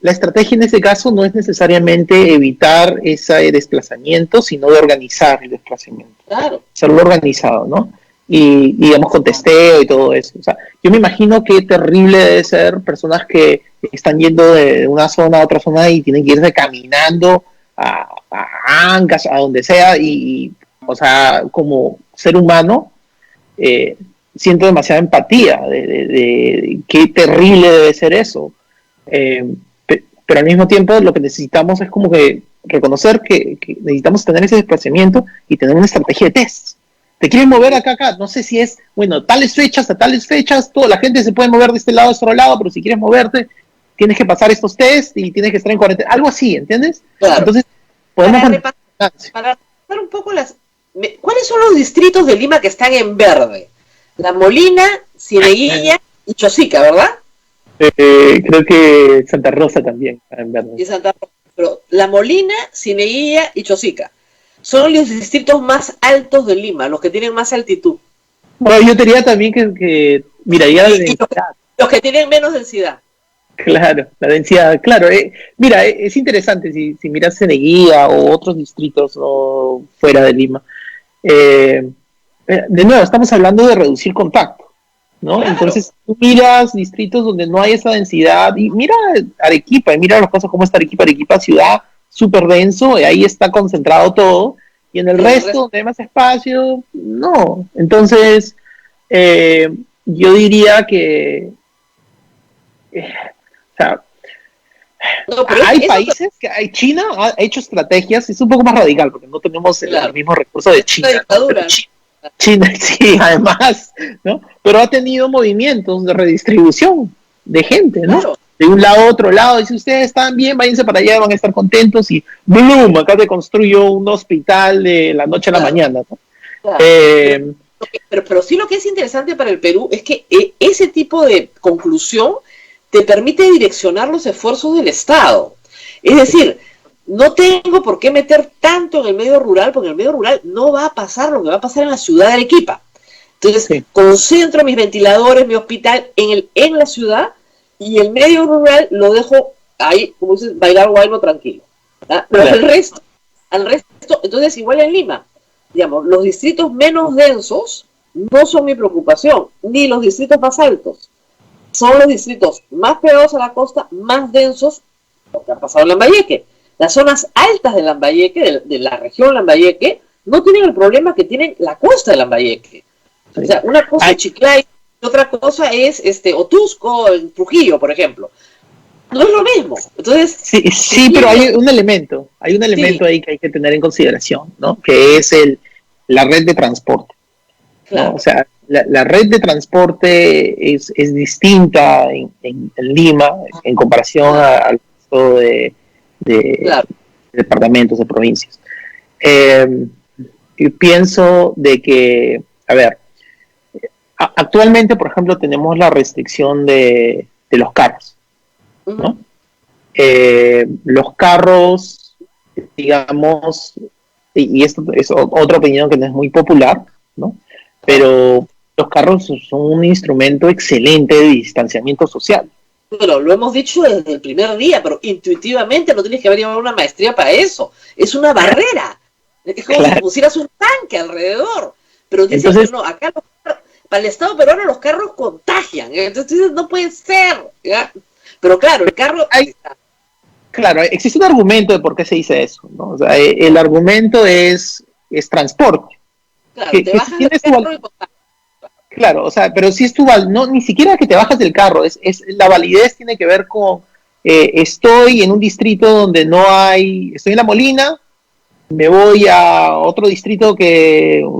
la estrategia en ese caso no es necesariamente evitar ese desplazamiento, sino de organizar el desplazamiento. Claro. Hacerlo organizado, ¿no? Y digamos con testeo y todo eso. O sea, yo me imagino qué terrible debe ser personas que están yendo de una zona a otra zona y tienen que irse caminando a Ancash, a donde sea, y o sea, como ser humano, siento demasiada empatía de qué terrible debe ser eso. Pero al mismo tiempo lo que necesitamos es como que reconocer que necesitamos tener ese desplazamiento y tener una estrategia de test. ¿Te quieren mover acá? No sé si es, bueno, tales fechas, a tales fechas, toda la gente se puede mover de este lado a este otro lado, pero si quieres moverte, tienes que pasar estos tests y tienes que estar en cuarentena. Algo así, ¿entiendes? Claro. Entonces, podemos... Para repasar un poco ¿cuáles son los distritos de Lima que están en verde? La Molina, Cieneguilla y Chosica, ¿verdad? Creo que Santa Rosa también está en verde. Y Santa Rosa. Pero La Molina, Cieneguilla y Chosica son los distritos más altos de Lima, los que tienen más altitud. Bueno, yo diría también que miraría la densidad. Los que tienen menos densidad. Claro, la densidad, claro. Mira, es interesante si miras Cieneguilla o otros distritos o fuera de Lima. De nuevo, estamos hablando de reducir contacto, ¿no? Claro. Entonces, tú miras distritos donde no hay esa densidad y mira Arequipa, y mira las cosas como está Arequipa ciudad súper denso, y ahí está concentrado todo, y en el resto, donde hay más espacio, no. Entonces, yo diría que... o sea, no, hay países que China ha hecho estrategias, es un poco más radical, porque no tenemos el mismo recurso de China. Dictadura. China, sí, además, ¿no? Pero ha tenido movimientos de redistribución de gente, ¿no? Claro. De un lado a otro lado, y si ustedes están bien, váyanse para allá, van a estar contentos, y ¡boom! Acá te construyo un hospital de la noche a la mañana, ¿no? Claro. Pero sí, lo que es interesante para el Perú es que ese tipo de conclusión te permite direccionar los esfuerzos del Estado. Es decir, no tengo por qué meter tanto en el medio rural, porque en el medio rural no va a pasar lo que va a pasar en la ciudad de Arequipa. Entonces, sí, concentro mis ventiladores, mi hospital en la ciudad, y el medio rural lo dejo ahí, como dices, bailar guayno tranquilo. ¿Ah? Pero al resto, entonces igual en Lima, digamos, los distritos menos densos no son mi preocupación, ni los distritos más altos. Son los distritos más pegados a la costa, más densos, lo que ha pasado en Lambayeque. Las zonas altas de Lambayeque, de la región Lambayeque, no tienen el problema que tienen la costa de Lambayeque. O sea, una cosa es Chiclayo, y otra cosa es Otusco, en Trujillo, por ejemplo. No es lo mismo. Entonces, sí, pero hay un elemento ahí que hay que tener en consideración, ¿no? Que es la red de transporte. Claro. ¿No? O sea, la red de transporte es distinta en Lima en comparación al resto de departamentos, de provincias. Y pienso de que, a ver, actualmente, por ejemplo, tenemos la restricción de los carros, ¿no? Los carros, digamos, y esto es otra opinión que no es muy popular, ¿no? Pero los carros son un instrumento excelente de distanciamiento social. Pero lo hemos dicho desde el primer día, pero intuitivamente no tienes que haber llevado una maestría para eso. Es una barrera. Es como si pusieras un tanque alrededor. Pero dices, entonces, no, acá para el Estado peruano los carros contagian. Entonces dices, no puede ser. ¿Ya? Pero claro, el carro... Claro, existe un argumento de por qué se dice eso, ¿no? O sea, el argumento es transporte. Claro, te bajas del carro y contagias. Claro, o sea, pero si es no, ni siquiera que te bajas del carro, la validez tiene que ver con, estoy en un distrito donde no hay, estoy en La Molina, me voy a otro distrito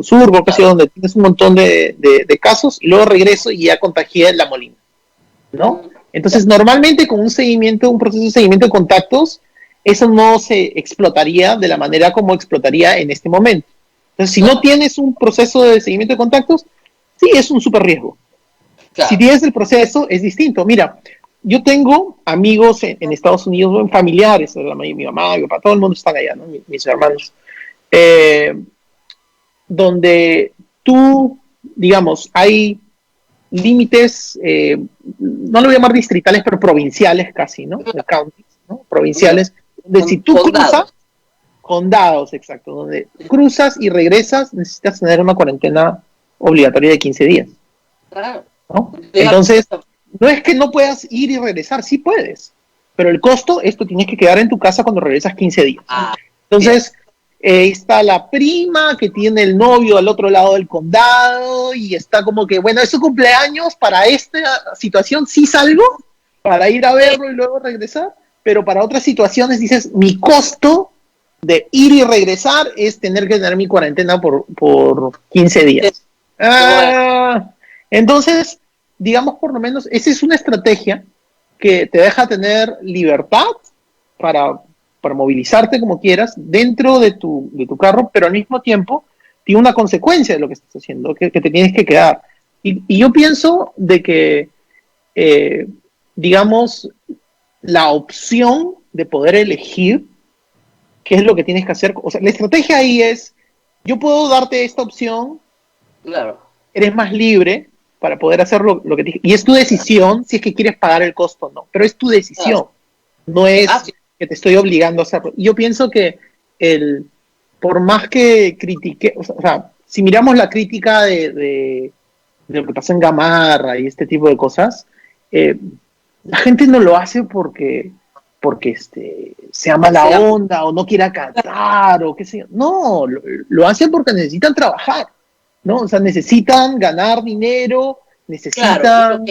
Surbo, que sea, donde tienes un montón de casos, y luego regreso y ya contagié en La Molina, ¿no? Entonces, normalmente con un proceso de seguimiento de contactos, eso no se explotaría de la manera como explotaría en este momento. Entonces, si no tienes un proceso de seguimiento de contactos, sí, es un súper riesgo. Claro. Si tienes el proceso, es distinto. Mira, yo tengo amigos en Estados Unidos, familiares, mi mamá, mi papá, todo el mundo están allá, ¿no? Mis hermanos. Donde tú, digamos, hay límites, no lo voy a llamar distritales, pero provinciales casi, ¿no? Counties, ¿no? Provinciales, donde si tú cruzas, condados, exacto, donde cruzas y regresas, necesitas tener una cuarentena obligatoria de 15 días. ¿No? Entonces, no es que no puedas ir y regresar, sí puedes, pero el costo es que tienes que quedar en tu casa cuando regresas 15 días. Entonces, está la prima que tiene el novio al otro lado del condado y está como que, bueno, es su cumpleaños, para esta situación sí salgo, para ir a verlo y luego regresar, pero para otras situaciones dices, mi costo de ir y regresar es tener que tener mi cuarentena por 15 días. Entonces, digamos, por lo menos, esa es una estrategia que te deja tener libertad para movilizarte como quieras dentro de tu carro, pero al mismo tiempo tiene una consecuencia de lo que estás haciendo, que te tienes que quedar. Y yo pienso de que, digamos, la opción de poder elegir qué es lo que tienes que hacer, o sea, la estrategia ahí es, yo puedo darte esta opción, claro, eres más libre para poder hacer lo que te... Y es tu decisión si es que quieres pagar el costo o no, pero es tu decisión, no es que te estoy obligando a hacerlo. Y yo pienso que por más que critique, o sea, si miramos la crítica de lo que pasó en Gamarra y este tipo de cosas, la gente no lo hace porque sea mala onda o no quiera cantar o qué sé yo. No, lo hacen porque necesitan trabajar, ¿no? O sea, necesitan ganar dinero, necesitan... Claro,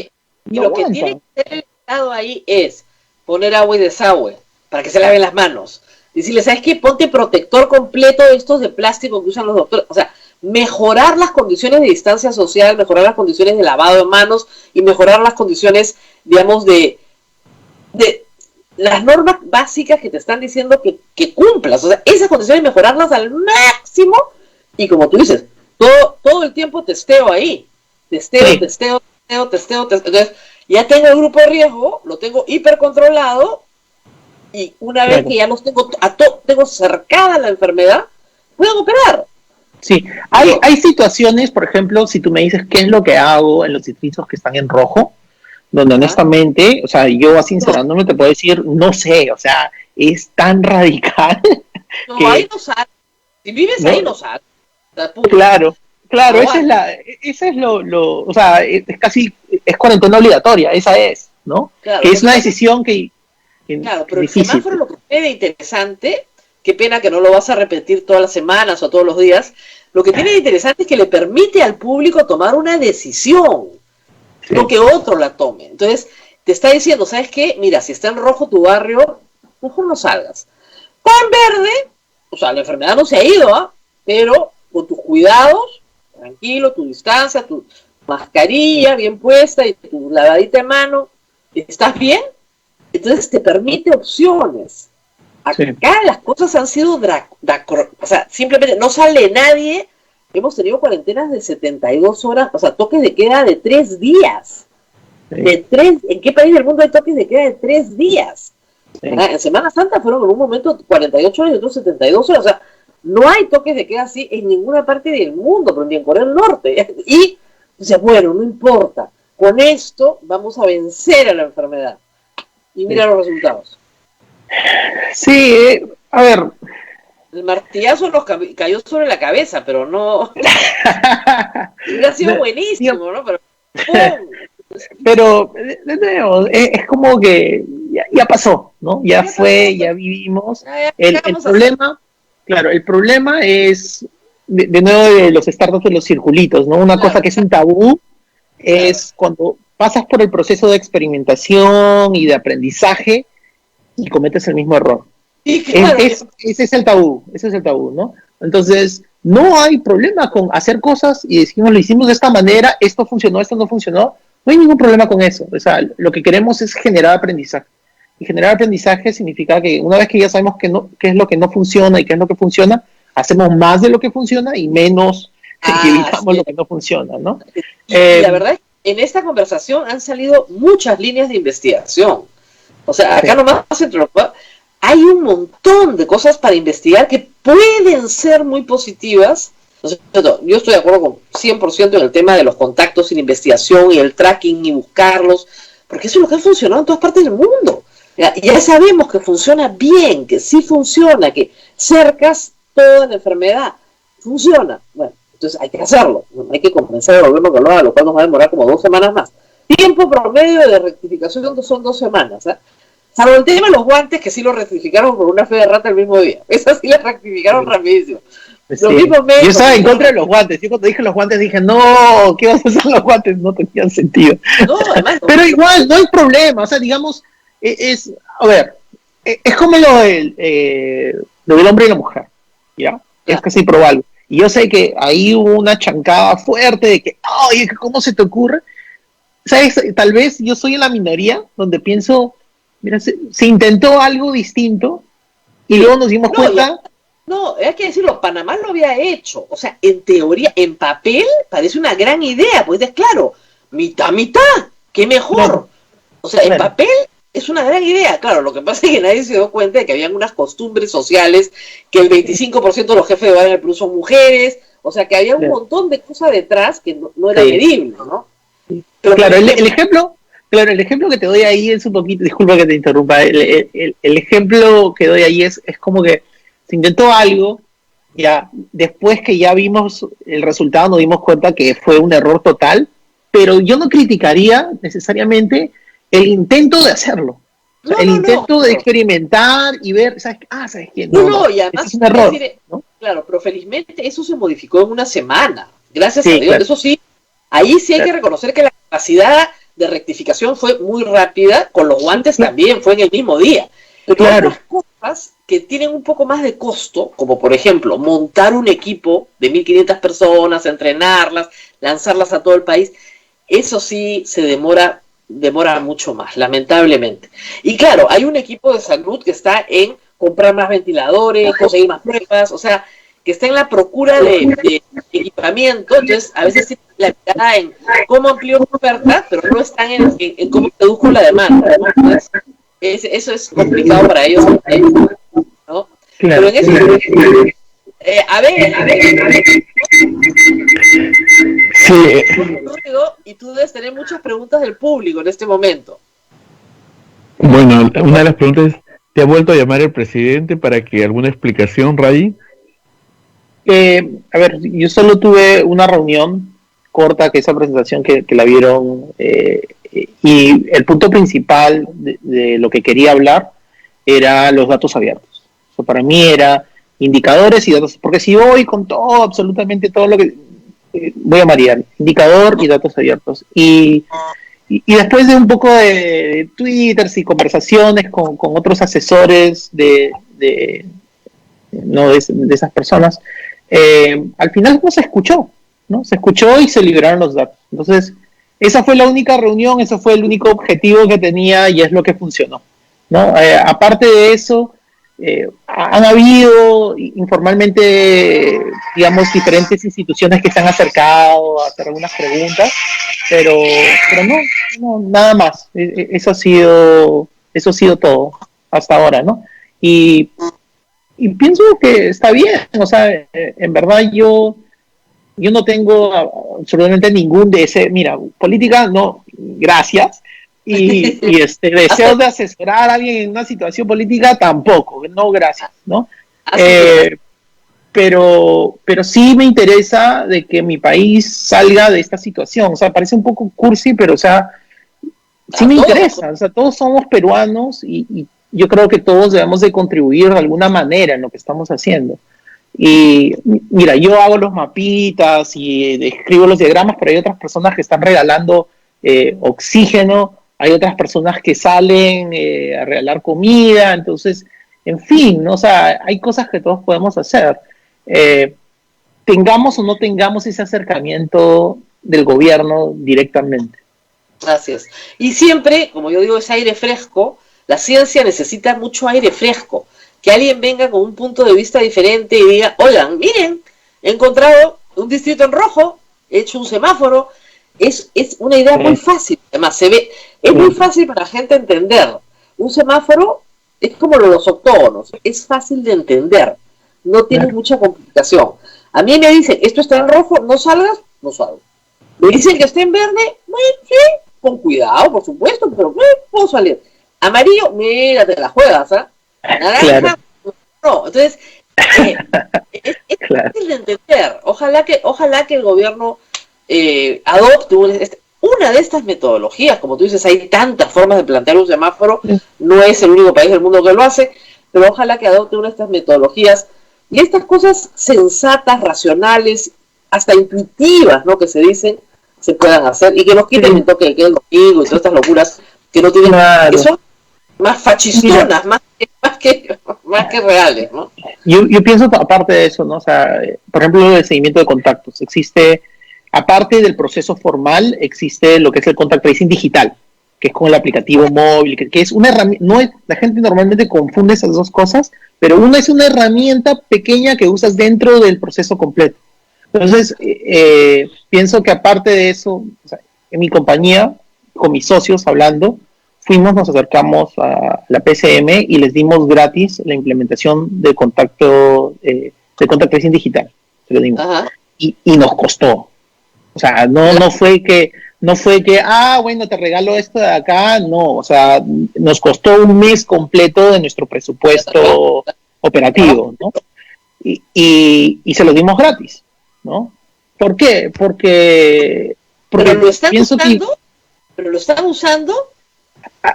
lo que tiene que ser el Estado ahí es poner agua y desagüe para que se laven las manos. Decirle, ¿sabes qué? Ponte protector completo de estos de plástico que usan los doctores. O sea, mejorar las condiciones de distancia social, mejorar las condiciones de lavado de manos y mejorar las condiciones, digamos, de las normas básicas que te están diciendo que cumplas. O sea, esas condiciones mejorarlas al máximo y como tú dices, todo el tiempo testeo ahí. Testeo. Entonces, Ya tengo el grupo de riesgo, lo tengo hipercontrolado, y una vez que ya los tengo cercada la enfermedad, puedo operar. Sí, hay situaciones, por ejemplo, si tú me dices qué es lo que hago en los distritos que están en rojo, donde honestamente, o sea, yo sincerándome te puedo decir, no sé, o sea, es tan radical. No, que, ahí no sale. Si vives ahí no sale. Claro, esa es o sea, es casi, es cuarentena obligatoria, esa es, ¿no? Claro, que es una decisión que claro, pero el difícil. semáforo lo que tiene de interesante, qué pena que no lo vas a repetir todas las semanas o todos los días, lo que tiene de interesante es que le permite al público tomar una decisión, no que otro la tome. Entonces, te está diciendo, ¿sabes qué? Mira, si está en rojo tu barrio, mejor no salgas. Está en verde, o sea, la enfermedad no se ha ido, pero con tus cuidados, tranquilo, tu distancia, tu mascarilla bien puesta y tu lavadita de mano, ¿estás bien? Entonces te permite opciones. Acá las cosas han sido o sea, simplemente no sale nadie. Hemos tenido cuarentenas de 72 horas, o sea, toques de queda de 3 días. ¿En qué país del mundo hay toques de queda de 3 días? En Semana Santa fueron en un momento 48 horas y otros 72 horas. O sea, no hay toques de queda así en ninguna parte del mundo, pero ni en Corea del Norte. Y, o sea, bueno, no importa. Con esto vamos a vencer a la enfermedad. Y mira los resultados. Sí, a ver. El martillazo nos cayó sobre la cabeza, pero no. Hubiera sido buenísimo, ¿no? Pero ¡pum! Pero, de nuevo, es como que ya pasó, ¿no? Ya fue, ya vivimos. El problema, claro, el problema es, de nuevo, de los startups de los circulitos, ¿no? Una cosa que es un tabú es cuando pasas por el proceso de experimentación y de aprendizaje y cometes el mismo error. Sí, claro. Ese es el tabú, ¿no? Entonces, no hay problema con hacer cosas y decimos, lo hicimos de esta manera, esto funcionó, esto no funcionó. No hay ningún problema con eso. O sea, lo que queremos es generar aprendizaje. Y generar aprendizaje significa que una vez que ya sabemos qué es lo que no funciona y qué es lo que funciona, hacemos más de lo que funciona y menos que evitamos lo que no funciona, ¿no? Y la verdad es que en esta conversación han salido muchas líneas de investigación. O sea, acá nomás hay un montón de cosas para investigar que pueden ser muy positivas. Yo estoy de acuerdo con 100% en el tema de los contactos y la investigación y el tracking y buscarlos, porque eso es lo que ha funcionado en todas partes del mundo. Ya sabemos que funciona bien, que sí funciona, que cercas toda la enfermedad. Funciona. Bueno, entonces hay que hacerlo. Hay que convencer al gobierno que lo haga, lo cual nos va a demorar como 2 semanas más. Tiempo promedio de rectificación son 2 semanas. Salvo el tema de los guantes, que sí lo rectificaron por una fe de rata el mismo día. Esa sí la rectificaron rapidísimo. Sí. Yo estaba en contra de los guantes. Yo cuando dije los guantes dije, no, ¿qué vas a hacer los guantes? No tenían sentido. No, además, pero igual, no hay problema. O sea, digamos, a ver, es como lo del hombre y la mujer, ¿ya? Es casi probable. Y yo sé que ahí hubo una chancada fuerte de que, oye, ¿cómo se te ocurre? ¿Sabes? Tal vez yo soy en la minoría donde pienso, mira, se intentó algo distinto y luego nos dimos cuenta. No, hay que decirlo, Panamá lo había hecho. O sea, en teoría, en papel, parece una gran idea. Pues es claro, mitad, qué mejor. Claro. O sea, en papel es una gran idea. Claro, lo que pasa es que nadie se dio cuenta de que habían unas costumbres sociales, que el 25% de los jefes de Wagner Plus son mujeres. O sea, que había un montón de cosas detrás que no era medible, ¿no? Pero claro, el ejemplo que te doy ahí es un poquito, disculpa que te interrumpa, el ejemplo que doy ahí es como que se intentó algo, ya después que ya vimos el resultado nos dimos cuenta que fue un error total, pero yo no criticaría necesariamente el intento de hacerlo, de experimentar y ver, ¿sabes qué? No, y además es un error, ¿no? Claro, pero felizmente eso se modificó en una semana, gracias a Dios, claro. Eso sí, ahí sí hay que reconocer que la capacidad de rectificación fue muy rápida, con los guantes también fue en el mismo día. Pero otras cosas que tienen un poco más de costo, como por ejemplo montar un equipo de 1.500 personas, entrenarlas, lanzarlas a todo el país, eso sí se demora mucho más, lamentablemente. Y claro, hay un equipo de salud que está en comprar más ventiladores, conseguir más pruebas, o sea, que está en la procura de equipamiento, entonces a veces tienen la mirada en cómo amplío mi oferta, pero no están en cómo reduzco la demanda, ¿no? Entonces, eso es complicado para ellos, ¿no? Claro. Pero en eso, a ver, Sí, y tú debes tener muchas preguntas del público en este momento. bueno, una de las preguntas es, ¿te ha vuelto a llamar el presidente para que alguna explicación, Ray? A ver, yo solo tuve una reunión corta, que esa presentación que la vieron, y el punto principal de lo que quería hablar era los datos abiertos. O sea, para mí era indicadores y datos, porque si voy con todo, absolutamente todo lo que... voy a marear, indicador y datos abiertos. Y después de un poco de twitters y conversaciones con otros asesores de esas personas, al final no se escuchó, ¿no? Se escuchó y se liberaron los datos. Entonces, esa fue la única reunión, ese fue el único objetivo que tenía y es lo que funcionó, ¿no? Aparte de eso, han habido informalmente, digamos, diferentes instituciones que se han acercado a hacer algunas preguntas, pero no, nada más. Eso ha sido todo hasta ahora, ¿no? Y pienso que está bien, o sea, en verdad yo no tengo absolutamente ningún mira, política, no, gracias, y deseos de asesorar a alguien en una situación política tampoco, no, gracias, ¿no? Pero sí me interesa de que mi país salga de esta situación, o sea, parece un poco cursi, pero, o sea, sí me interesa, o sea, todos somos peruanos y yo creo que todos debemos de contribuir de alguna manera en lo que estamos haciendo. Y mira, yo hago los mapitas y escribo los diagramas, pero hay otras personas que están regalando oxígeno, hay otras personas que salen a regalar comida, entonces, en fin, ¿no? O sea, hay cosas que todos podemos hacer. Tengamos o no tengamos ese acercamiento del gobierno directamente. Así es. Y siempre, como yo digo, es aire fresco. La ciencia necesita mucho aire fresco. Que alguien venga con un punto de vista diferente y diga, oigan, miren, he encontrado un distrito en rojo, he hecho un semáforo. Es una idea muy fácil. Además, es muy fácil para la gente entender. Un semáforo es como los octógonos, es fácil de entender. No tiene mucha complicación. A mí me dicen, esto está en rojo, no salgas, no salgo. Me dicen que está en verde, bueno, sí, con cuidado, por supuesto, pero puedo salir. Amarillo, mira, te la juegas, ¿ah? Naranja, no. Entonces, es fácil de entender. Ojalá que el gobierno adopte una de estas metodologías. Como tú dices, hay tantas formas de plantear un semáforo, no es el único país del mundo que lo hace, pero ojalá que adopte una de estas metodologías y estas cosas sensatas, racionales, hasta intuitivas, ¿no? Que se dicen, se puedan hacer y que nos quiten el toque de queda conmigo y todas estas locuras que no tienen, que son más fachistonas, más que reales, ¿no? Yo pienso, aparte de eso, ¿no? O sea, por ejemplo, el seguimiento de contactos. Existe, aparte del proceso formal, existe lo que es el contact tracing digital, que es con el aplicativo móvil, que es una herramienta. La gente normalmente confunde esas dos cosas, pero una es una herramienta pequeña que usas dentro del proceso completo. Entonces, pienso que aparte de eso, o sea, en mi compañía, con mis socios hablando, nos acercamos a la PCM y les dimos gratis la implementación de contact tracing digital. Se lo dimos. Y nos costó. O sea, no fue que, bueno, te regalo esto de acá, no. O sea, nos costó un mes completo de nuestro presupuesto operativo, ¿no? Y se lo dimos gratis, ¿no? ¿Por qué? Porque ¿Pero lo están usando? ¿Pero lo están usando?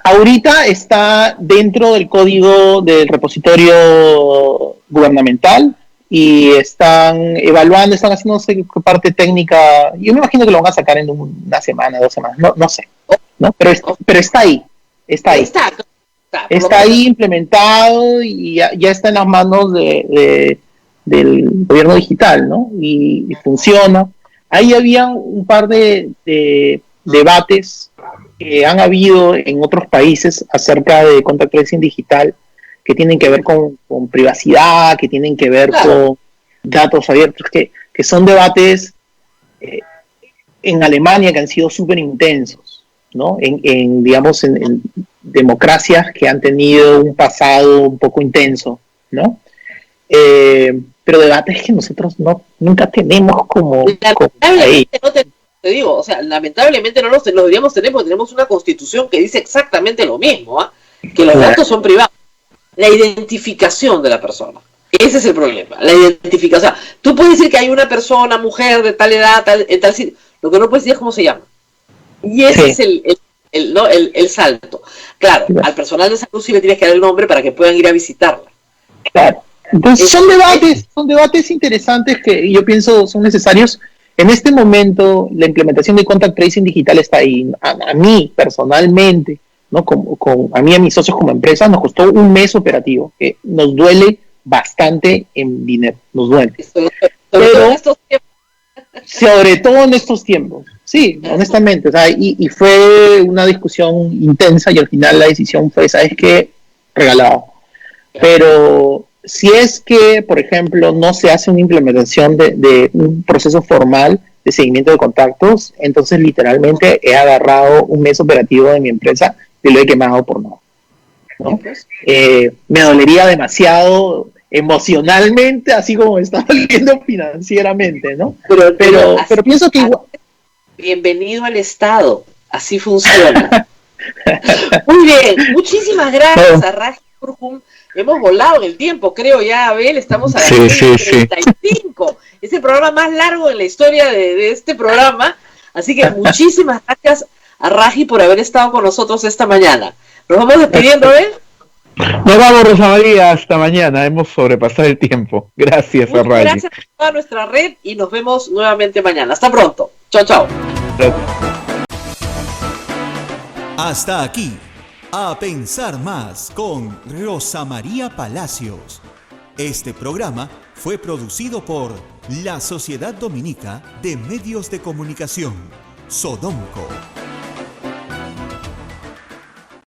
Ahorita está dentro del código del repositorio gubernamental y están evaluando, están haciendo no sé qué parte técnica. Yo me imagino que lo van a sacar en una semana, 2 semanas, no sé, ¿no? Pero está ahí, está ahí implementado y ya está en las manos del gobierno digital, ¿no? Y funciona. Ahí había un par de debates que han habido en otros países acerca de contact tracing digital, que tienen que ver con privacidad, que tienen que ver datos abiertos, que son debates en Alemania que han sido súper intensos, ¿no? Digamos, en democracias que han tenido un pasado un poco intenso, ¿no? Pero debates que nosotros nunca tenemos como ahí. No te digo, o sea, lamentablemente no los deberíamos tener porque tenemos una constitución que dice exactamente lo mismo, que los datos son privados. La identificación de la persona, ese es el problema, la identificación. O sea, tú puedes decir que hay una persona, mujer de tal edad, en tal sitio, lo que no puedes decir es cómo se llama. Y ese es el salto. Claro, al personal de salud sí le tienes que dar el nombre para que puedan ir a visitarla. Claro. Entonces son debates interesantes que yo pienso son necesarios. En este momento la implementación de contact tracing digital está ahí. A mí personalmente, ¿no? A mí y a mis socios como empresa nos costó un mes operativo, que nos duele bastante en dinero, nos duele. Sobre todo en estos tiempos, sí, honestamente, o sea, y fue una discusión intensa y al final la decisión fue, ¿sabes qué? Regalado. Pero si es que, por ejemplo, no se hace una implementación de un proceso formal de seguimiento de contactos, entonces literalmente he agarrado un mes operativo de mi empresa y lo he quemado por nada, ¿no? Me dolería demasiado emocionalmente, así como me está doliendo financieramente, ¿no? Pero pienso que igual... Bienvenido al Estado, así funciona. Muy bien, muchísimas gracias a Raji Burhum. Hemos volado en el tiempo, creo ya, Abel, estamos a las 35. Es el programa más largo en la historia de este programa, así que muchísimas gracias a Raji por haber estado con nosotros esta mañana. Nos vamos despidiendo, Abel. Nos vamos, Rosa María, hasta mañana, hemos sobrepasado el tiempo. Gracias a Raji. Gracias a toda nuestra red y nos vemos nuevamente mañana. Hasta pronto. Chao, chao. Hasta aquí, A Pensar Más con Rosa María Palacios. Este programa fue producido por la Sociedad Dominica de Medios de Comunicación, Sodomco.